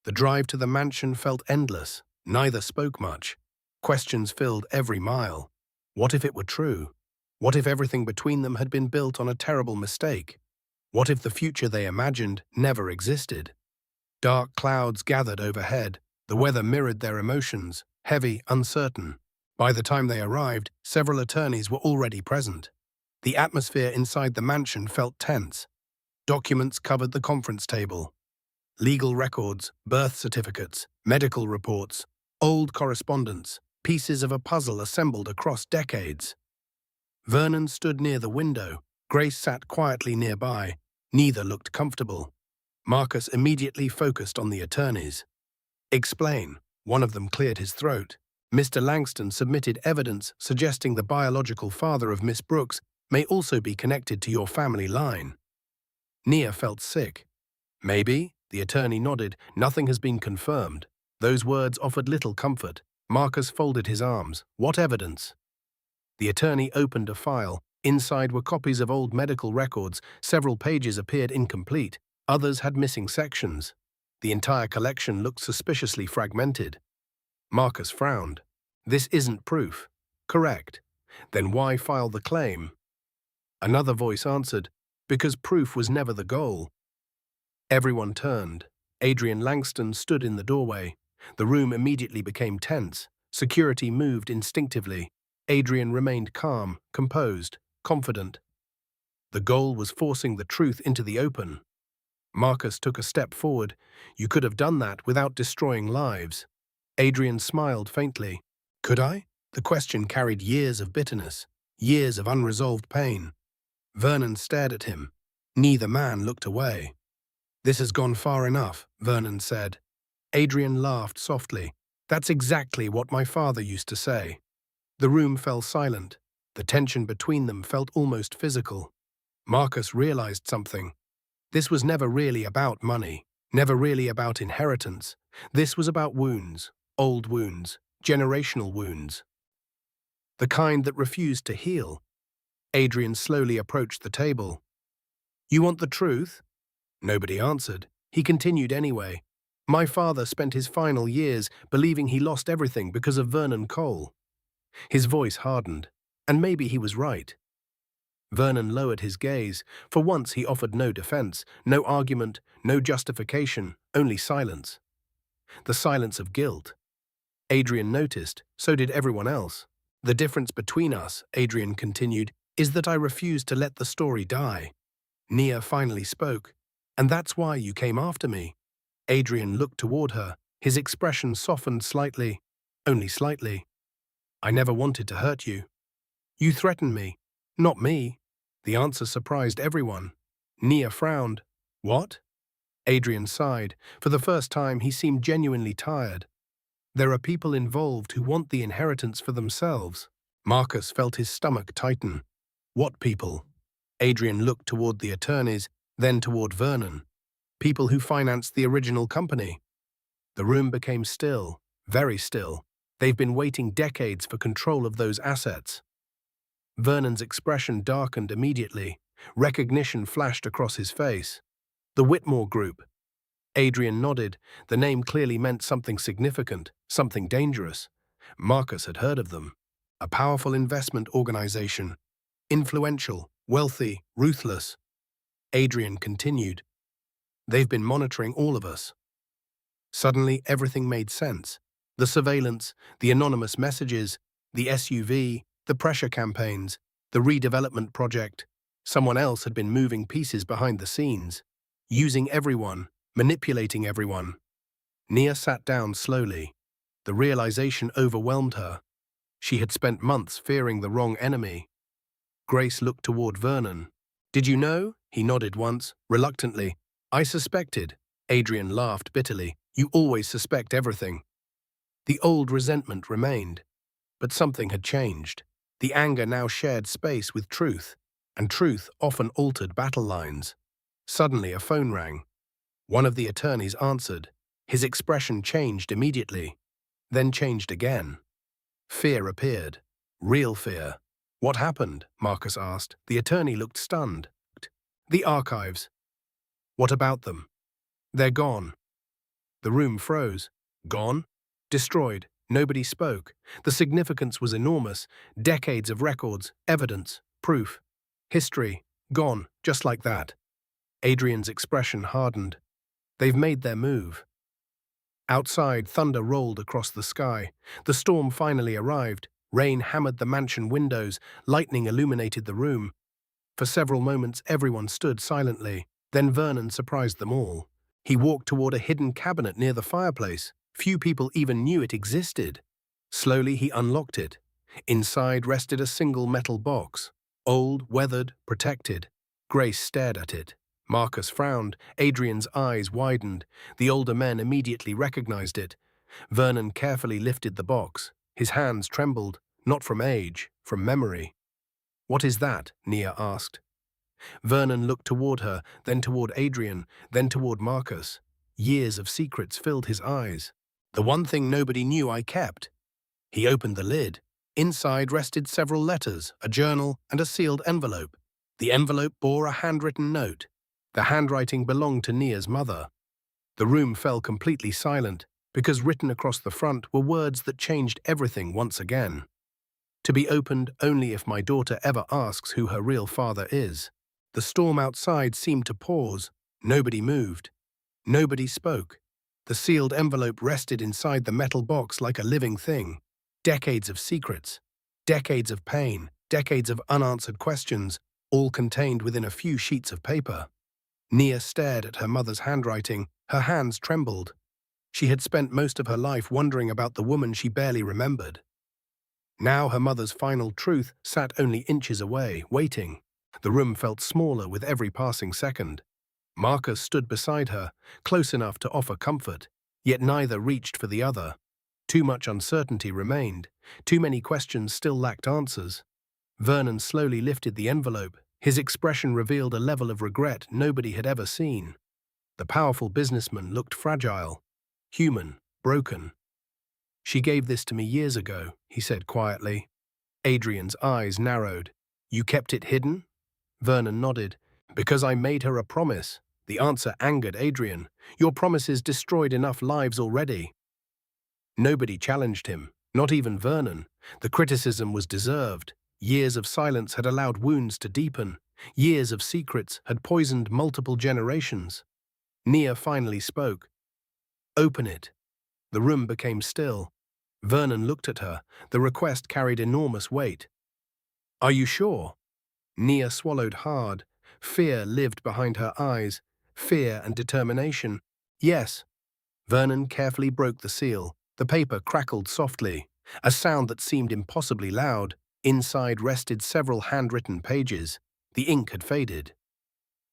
The drive to the mansion felt endless. Neither spoke much. Questions filled every mile. What if it were true? What if everything between them had been built on a terrible mistake? What if the future they imagined never existed? Dark clouds gathered overhead. The weather mirrored their emotions, heavy, uncertain. By the time they arrived, several attorneys were already present. The atmosphere inside the mansion felt tense. Documents covered the conference table. Legal records, birth certificates, medical reports, old correspondence, pieces of a puzzle assembled across decades. Vernon stood near the window. Grace sat quietly nearby. Neither looked comfortable. Marcus immediately focused on the attorneys. Explain. One of them cleared his throat. Mr. Langston submitted evidence suggesting the biological father of Miss Brooks may also be connected to your family line. Nia felt sick. Maybe, the attorney nodded, nothing has been confirmed. Those words offered little comfort. Marcus folded his arms. What evidence? The attorney opened a file. Inside were copies of old medical records. Several pages appeared incomplete. Others had missing sections. The entire collection looked suspiciously fragmented. Marcus frowned. This isn't proof. Correct. Then why file the claim? Another voice answered, because proof was never the goal. Everyone turned. Adrian Langston stood in the doorway. The room immediately became tense. Security moved instinctively. Adrian remained calm, composed, confident. The goal was forcing the truth into the open. Marcus took a step forward. You could have done that without destroying lives. Adrian smiled faintly. Could I? The question carried years of bitterness, years of unresolved pain. Vernon stared at him. Neither man looked away. This has gone far enough, Vernon said. Adrian laughed softly. That's exactly what my father used to say. The room fell silent. The tension between them felt almost physical. Marcus realized something. This was never really about money, never really about inheritance. This was about wounds, Old wounds, generational wounds. The kind that refused to heal. Adrian slowly approached the table. You want the truth? Nobody answered. He continued anyway. My father spent his final years believing he lost everything because of Vernon Cole. His voice hardened, and maybe he was right. Vernon lowered his gaze. For once he offered no defense, no argument, no justification, only silence. The silence of guilt. Adrian noticed, so did everyone else. The difference between us, Adrian continued, is that I refuse to let the story die. Nia finally spoke. And that's why you came after me. Adrian looked toward her. His expression softened slightly, only slightly. I never wanted to hurt you. You threatened me, not me. The answer surprised everyone. Nia frowned. What? Adrian sighed. For the first time, he seemed genuinely tired. There are people involved who want the inheritance for themselves. Marcus felt his stomach tighten. What people? Adrian looked toward the attorneys, then toward Vernon. People who financed the original company. The room became still, very still. They've been waiting decades for control of those assets. Vernon's expression darkened immediately. Recognition flashed across his face. The Whitmore Group. Adrian nodded. The name clearly meant something significant, something dangerous. Marcus had heard of them. A powerful investment organization. Influential, wealthy, ruthless. Adrian continued. They've been monitoring all of us. Suddenly, everything made sense. The surveillance, the anonymous messages, the SUV, the pressure campaigns, the redevelopment project. Someone else had been moving pieces behind the scenes, using everyone, manipulating everyone. Nia sat down slowly. The realization overwhelmed her. She had spent months fearing the wrong enemy. Grace looked toward Vernon. Did you know? He nodded once, reluctantly. I suspected. Adrian laughed bitterly. You always suspect everything. The old resentment remained, but something had changed. The anger now shared space with truth, and truth often altered battle lines. Suddenly a phone rang. One of the attorneys answered. His expression changed immediately, then changed again. Fear appeared. Real fear. What happened? Marcus asked. The attorney looked stunned. The archives. What about them? They're gone. The room froze. Gone? Destroyed. Nobody spoke. The significance was enormous. Decades of records, evidence, proof. History. Gone, just like that. Adrian's expression hardened. They've made their move. Outside, thunder rolled across the sky. The storm finally arrived. Rain hammered the mansion windows. Lightning illuminated the room. For several moments, everyone stood silently. Then Vernon surprised them all. He walked toward a hidden cabinet near the fireplace. Few people even knew it existed. Slowly, he unlocked it. Inside rested a single metal box. Old, weathered, protected. Grace stared at it. Marcus frowned. Adrian's eyes widened. The older men immediately recognized it. Vernon carefully lifted the box. His hands trembled, not from age, from memory. What is that? Nia asked. Vernon looked toward her, then toward Adrian, then toward Marcus. Years of secrets filled his eyes. The one thing nobody knew I kept. He opened the lid. Inside rested several letters, a journal, and a sealed envelope. The envelope bore a handwritten note. The handwriting belonged to Nia's mother. The room fell completely silent, because written across the front were words that changed everything once again. To be opened only if my daughter ever asks who her real father is. The storm outside seemed to pause. Nobody moved. Nobody spoke. The sealed envelope rested inside the metal box like a living thing. Decades of secrets, decades of pain, decades of unanswered questions, all contained within a few sheets of paper. Nia stared at her mother's handwriting. Her hands trembled. She had spent most of her life wondering about the woman she barely remembered. Now her mother's final truth sat only inches away, waiting. The room felt smaller with every passing second. Marcus stood beside her, close enough to offer comfort, yet neither reached for the other. Too much uncertainty remained. Too many questions still lacked answers. Vernon slowly lifted the envelope. His expression revealed a level of regret nobody had ever seen. The powerful businessman looked fragile, human, broken. She gave this to me years ago, he said quietly. Adrian's eyes narrowed. You kept it hidden? Vernon nodded. Because I made her a promise. The answer angered Adrian. Your promises destroyed enough lives already. Nobody challenged him, not even Vernon. The criticism was deserved. Years of silence had allowed wounds to deepen. Years of secrets had poisoned multiple generations. Nia finally spoke. Open it. The room became still. Vernon looked at her. The request carried enormous weight. Are you sure? Nia swallowed hard. Fear lived behind her eyes. Fear and determination. Yes. Vernon carefully broke the seal. The paper crackled softly, a sound that seemed impossibly loud. Inside rested several handwritten pages. The ink had faded.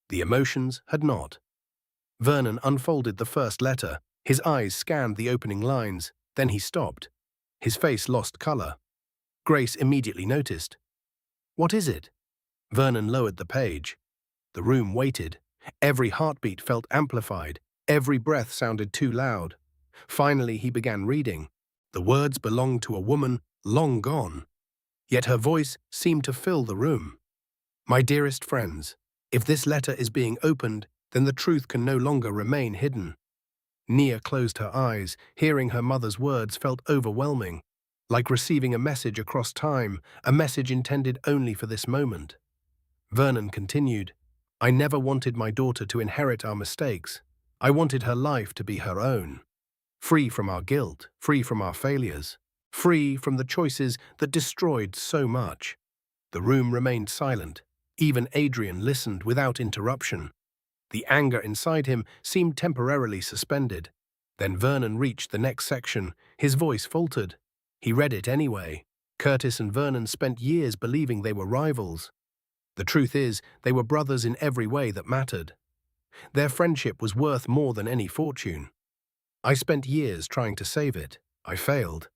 The emotions had not. Vernon unfolded the first letter. His eyes scanned the opening lines. Then he stopped. His face lost color. Grace immediately noticed. What is it? Vernon lowered the page. The room waited. Every heartbeat felt amplified. Every breath sounded too loud. Finally, he began reading. The words belonged to a woman long gone. Yet her voice seemed to fill the room. My dearest friends, if this letter is being opened, then the truth can no longer remain hidden. Nia closed her eyes. Hearing her mother's words felt overwhelming, like receiving a message across time, a message intended only for this moment. Vernon continued, I never wanted my daughter to inherit our mistakes. I wanted her life to be her own. Free from our guilt, free from our failures, free from the choices that destroyed so much. The room remained silent. Even Adrian listened without interruption. The anger inside him seemed temporarily suspended. Then Vernon reached the next section. His voice faltered. He read it anyway. Curtis and Vernon spent years believing they were rivals. The truth is, they were brothers in every way that mattered. Their friendship was worth more than any fortune. I spent years trying to save it. I failed.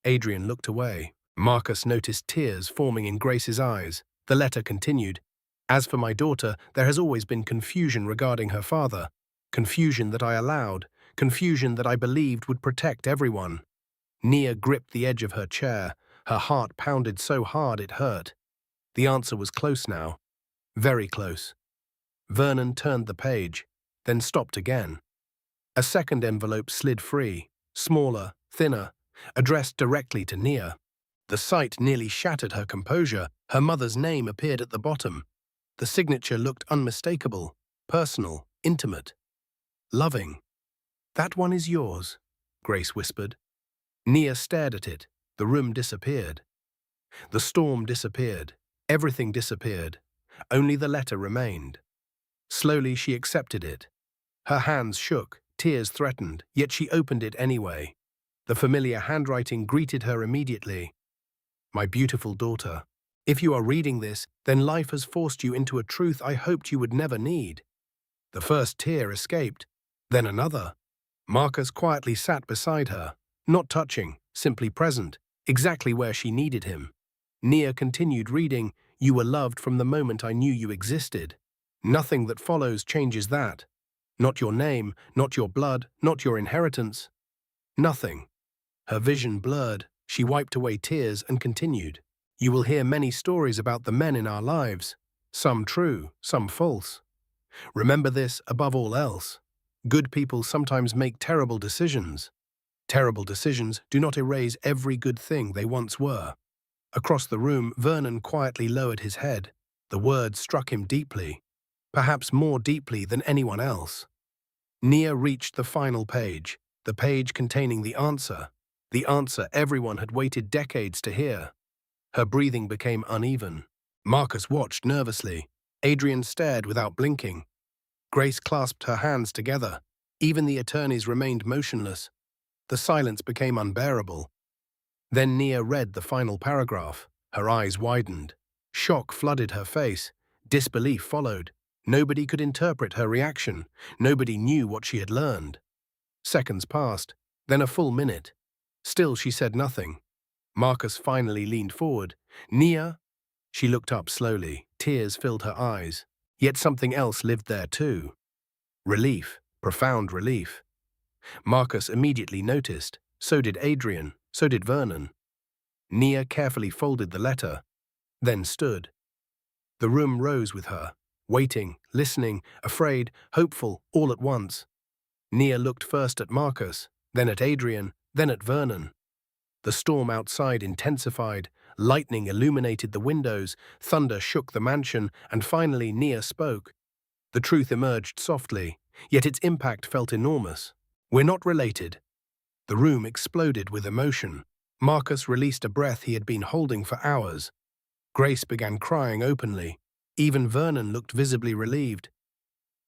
Adrian looked away. Marcus noticed tears forming in Grace's eyes. The letter continued. As for my daughter, there has always been confusion regarding her father. Confusion that I allowed. Confusion that I believed would protect everyone. Nia gripped the edge of her chair. Her heart pounded so hard it hurt. The answer was close now. Very close. Vernon turned the page, then stopped again. A second envelope slid free, smaller, thinner, addressed directly to Nia. The sight nearly shattered her composure. Her mother's name appeared at the bottom. The signature looked unmistakable, personal, intimate, loving. That one is yours, Grace whispered. Nia stared at it. The room disappeared. The storm disappeared. Everything disappeared. Only the letter remained. Slowly she accepted it. Her hands shook, tears threatened, yet she opened it anyway. The familiar handwriting greeted her immediately. My beautiful daughter, if you are reading this, then life has forced you into a truth I hoped you would never need. The first tear escaped, then another. Marcus quietly sat beside her, not touching, simply present, exactly where she needed him. Nia continued reading, You were loved from the moment I knew you existed. Nothing that follows changes that. Not your name, not your blood, not your inheritance. Nothing. Her vision blurred. She wiped away tears and continued. You will hear many stories about the men in our lives, some true, some false. Remember this above all else. Good people sometimes make terrible decisions. Terrible decisions do not erase every good thing they once were. Across the room, Vernon quietly lowered his head. The words struck him deeply, perhaps more deeply than anyone else. Nia reached the final page, the page containing the answer everyone had waited decades to hear. Her breathing became uneven. Marcus watched nervously. Adrian stared without blinking. Grace clasped her hands together. Even the attorneys remained motionless. The silence became unbearable. Then Nia read the final paragraph. Her eyes widened. Shock flooded her face. Disbelief followed. Nobody could interpret her reaction. Nobody knew what she had learned. Seconds passed, then a full minute. Still she said nothing. Marcus finally leaned forward. Nia? She looked up slowly. Tears filled her eyes. Yet something else lived there too. Relief, profound relief. Marcus immediately noticed. So did Adrian, so did Vernon. Nia carefully folded the letter, then stood. The room rose with her, waiting, listening, afraid, hopeful, all at once. Nia looked first at Marcus, then at Adrian, then at Vernon. The storm outside intensified, lightning illuminated the windows, thunder shook the mansion, and finally Nia spoke. The truth emerged softly, yet its impact felt enormous. "We're not related." The room exploded with emotion. Marcus released a breath he had been holding for hours. Grace began crying openly. Even Vernon looked visibly relieved.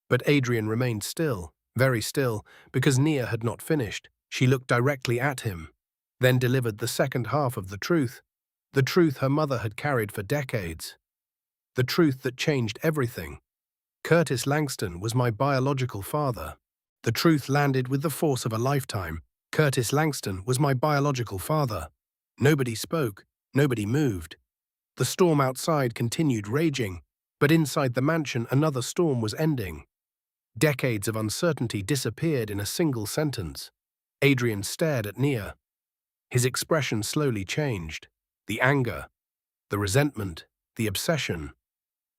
But Adrian remained still, very still, because Nia had not finished. She looked directly at him, then delivered the second half of the truth her mother had carried for decades. The truth that changed everything. Curtis Langston was my biological father. The truth landed with the force of a lifetime. Curtis Langston was my biological father. Nobody spoke, nobody moved. The storm outside continued raging, but inside the mansion another storm was ending. Decades of uncertainty disappeared in a single sentence. Adrian stared at Nia. His expression slowly changed. The anger, the resentment, the obsession.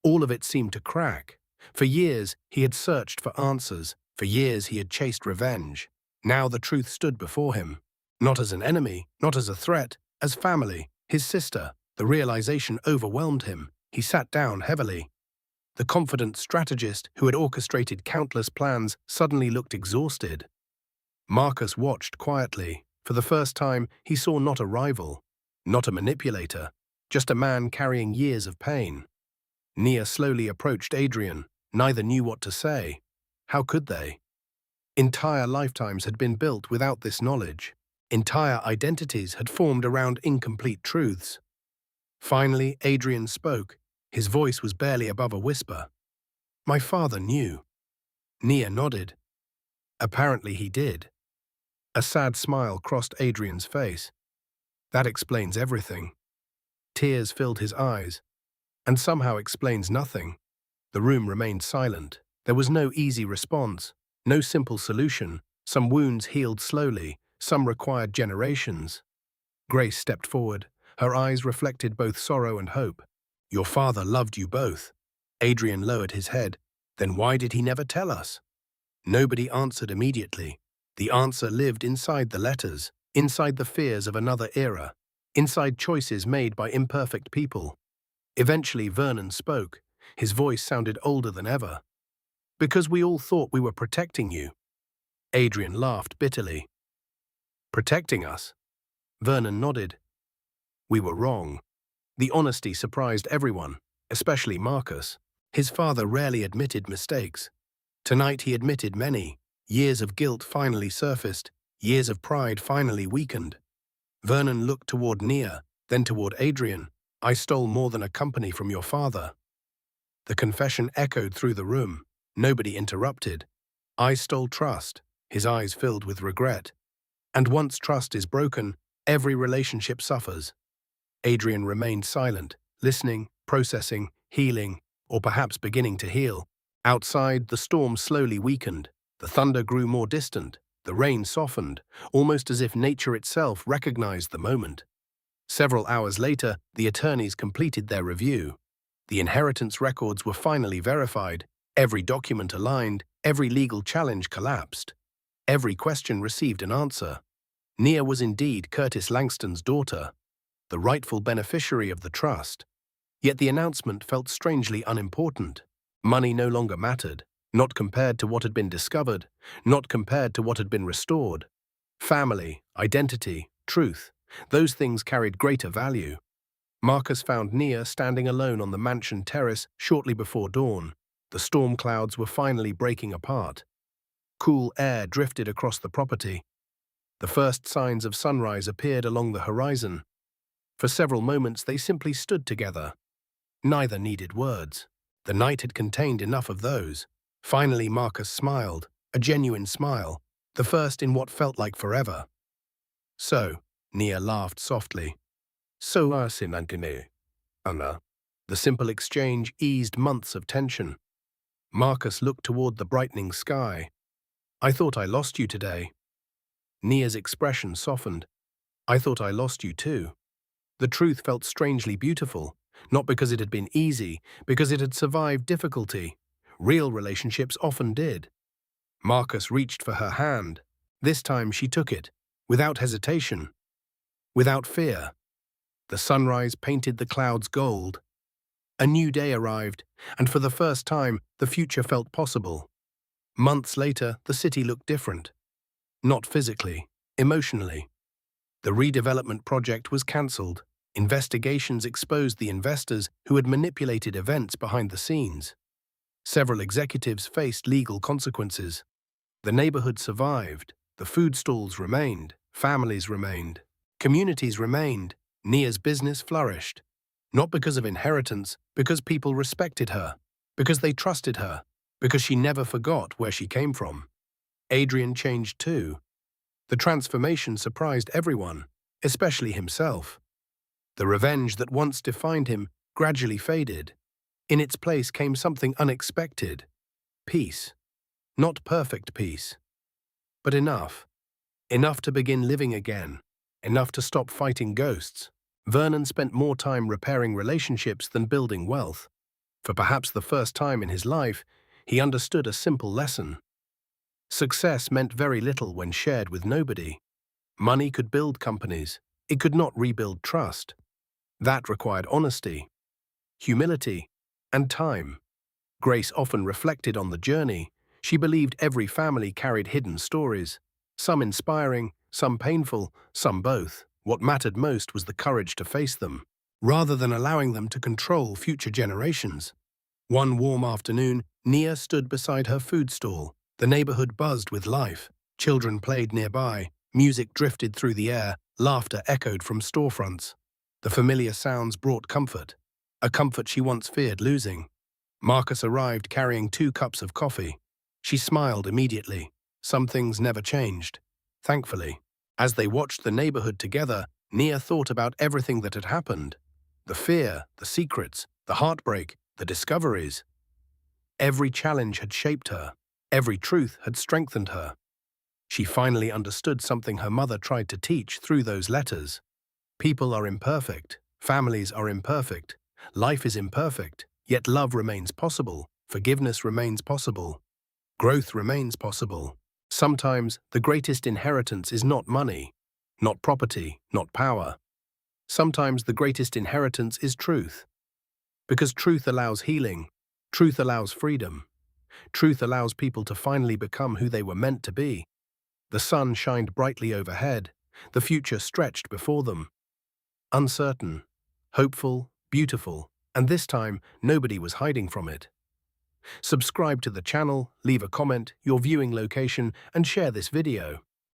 All of it seemed to crack. For years, he had searched for answers. For years, he had chased revenge. Now the truth stood before him. Not as an enemy, not as a threat, as family, his sister. The realization overwhelmed him. He sat down heavily. The confident strategist who had orchestrated countless plans suddenly looked exhausted. Marcus watched quietly. For the first time, he saw not a rival, not a manipulator, just a man carrying years of pain. Nia slowly approached Adrian. Neither knew what to say. How could they? Entire lifetimes had been built without this knowledge. Entire identities had formed around incomplete truths. Finally, Adrian spoke. His voice was barely above a whisper. "My father knew." Nia nodded. Apparently he did. A sad smile crossed Adrian's face. "That explains everything." Tears filled his eyes, and somehow explains nothing. The room remained silent. There was no easy response, no simple solution. Some wounds healed slowly, some required generations. Grace stepped forward. Her eyes reflected both sorrow and hope. "Your father loved you both." Adrian lowered his head. "Then why did he never tell us?" Nobody answered immediately. The answer lived inside the letters, inside the fears of another era, inside choices made by imperfect people. Eventually Vernon spoke. His voice sounded older than ever. "Because we all thought we were protecting you." Adrian laughed bitterly. "Protecting us?" Vernon nodded. "We were wrong." The honesty surprised everyone, especially Marcus. His father rarely admitted mistakes. Tonight he admitted many. Years of guilt finally surfaced. Years of pride finally weakened. Vernon looked toward Nia, then toward Adrian. "I stole more than a company from your father." The confession echoed through the room. Nobody interrupted. "I stole trust." His eyes filled with regret. "And once trust is broken, every relationship suffers." Adrian remained silent, listening, processing, healing, or perhaps beginning to heal. Outside, the storm slowly weakened. The thunder grew more distant. The rain softened, almost as if nature itself recognized the moment. Several hours later, the attorneys completed their review. The inheritance records were finally verified. Every document aligned, every legal challenge collapsed. Every question received an answer. Nia was indeed Curtis Langston's daughter, the rightful beneficiary of the trust. Yet the announcement felt strangely unimportant. Money no longer mattered, not compared to what had been discovered, not compared to what had been restored. Family, identity, truth, those things carried greater value. Marcus found Nia standing alone on the mansion terrace shortly before dawn. The storm clouds were finally breaking apart. Cool air drifted across the property. The first signs of sunrise appeared along the horizon. For several moments they simply stood together. Neither needed words. The night had contained enough of those. Finally Marcus smiled, a genuine smile, the first in what felt like forever. "So," Nia laughed softly. "So Anna." The simple exchange eased months of tension. Marcus looked toward the brightening sky. "I thought I lost you today." Nia's expression softened. I thought I lost you too. The truth felt strangely beautiful, not because it had been easy, because it had survived difficulty. Real relationships often did. Marcus reached for her hand. This time she took it, without hesitation, without fear. The sunrise painted the clouds gold. A new day arrived, and for the first time, the future felt possible. Months later, the city looked different. Not physically, emotionally. The redevelopment project was cancelled. Investigations exposed the investors who had manipulated events behind the scenes. Several executives faced legal consequences. The neighborhood survived. The food stalls remained. Families remained. Communities remained. Nia's business flourished. Not because of inheritance, because people respected her, because they trusted her, because she never forgot where she came from. Adrian changed too. The transformation surprised everyone, especially himself. The revenge that once defined him gradually faded. In its place came something unexpected. Peace. Not perfect peace, but enough. Enough to begin living again. Enough to stop fighting ghosts. Vernon spent more time repairing relationships than building wealth. For perhaps the first time in his life, he understood a simple lesson. Success meant very little when shared with nobody. Money could build companies. It could not rebuild trust. That required honesty, humility, and time. Grace often reflected on the journey. She believed every family carried hidden stories, some inspiring, some painful, some both. What mattered most was the courage to face them, rather than allowing them to control future generations. One warm afternoon, Nia stood beside her food stall. The neighborhood buzzed with life. Children played nearby, music drifted through the air, laughter echoed from storefronts. The familiar sounds brought comfort, a comfort she once feared losing. Marcus arrived carrying 2 cups of coffee. She smiled immediately. Some things never changed, thankfully. As they watched the neighborhood together, Nia thought about everything that had happened. The fear, the secrets, the heartbreak, the discoveries. Every challenge had shaped her. Every truth had strengthened her. She finally understood something her mother tried to teach through those letters. People are imperfect. Families are imperfect. Life is imperfect. Yet love remains possible. Forgiveness remains possible. Growth remains possible. Sometimes the greatest inheritance is not money, not property, not power. Sometimes the greatest inheritance is truth. Because truth allows healing, truth allows freedom, truth allows people to finally become who they were meant to be. The sun shined brightly overhead, the future stretched before them. Uncertain, hopeful, beautiful, and this time nobody was hiding from it. Subscribe to the channel, leave a comment, your viewing location, and share this video.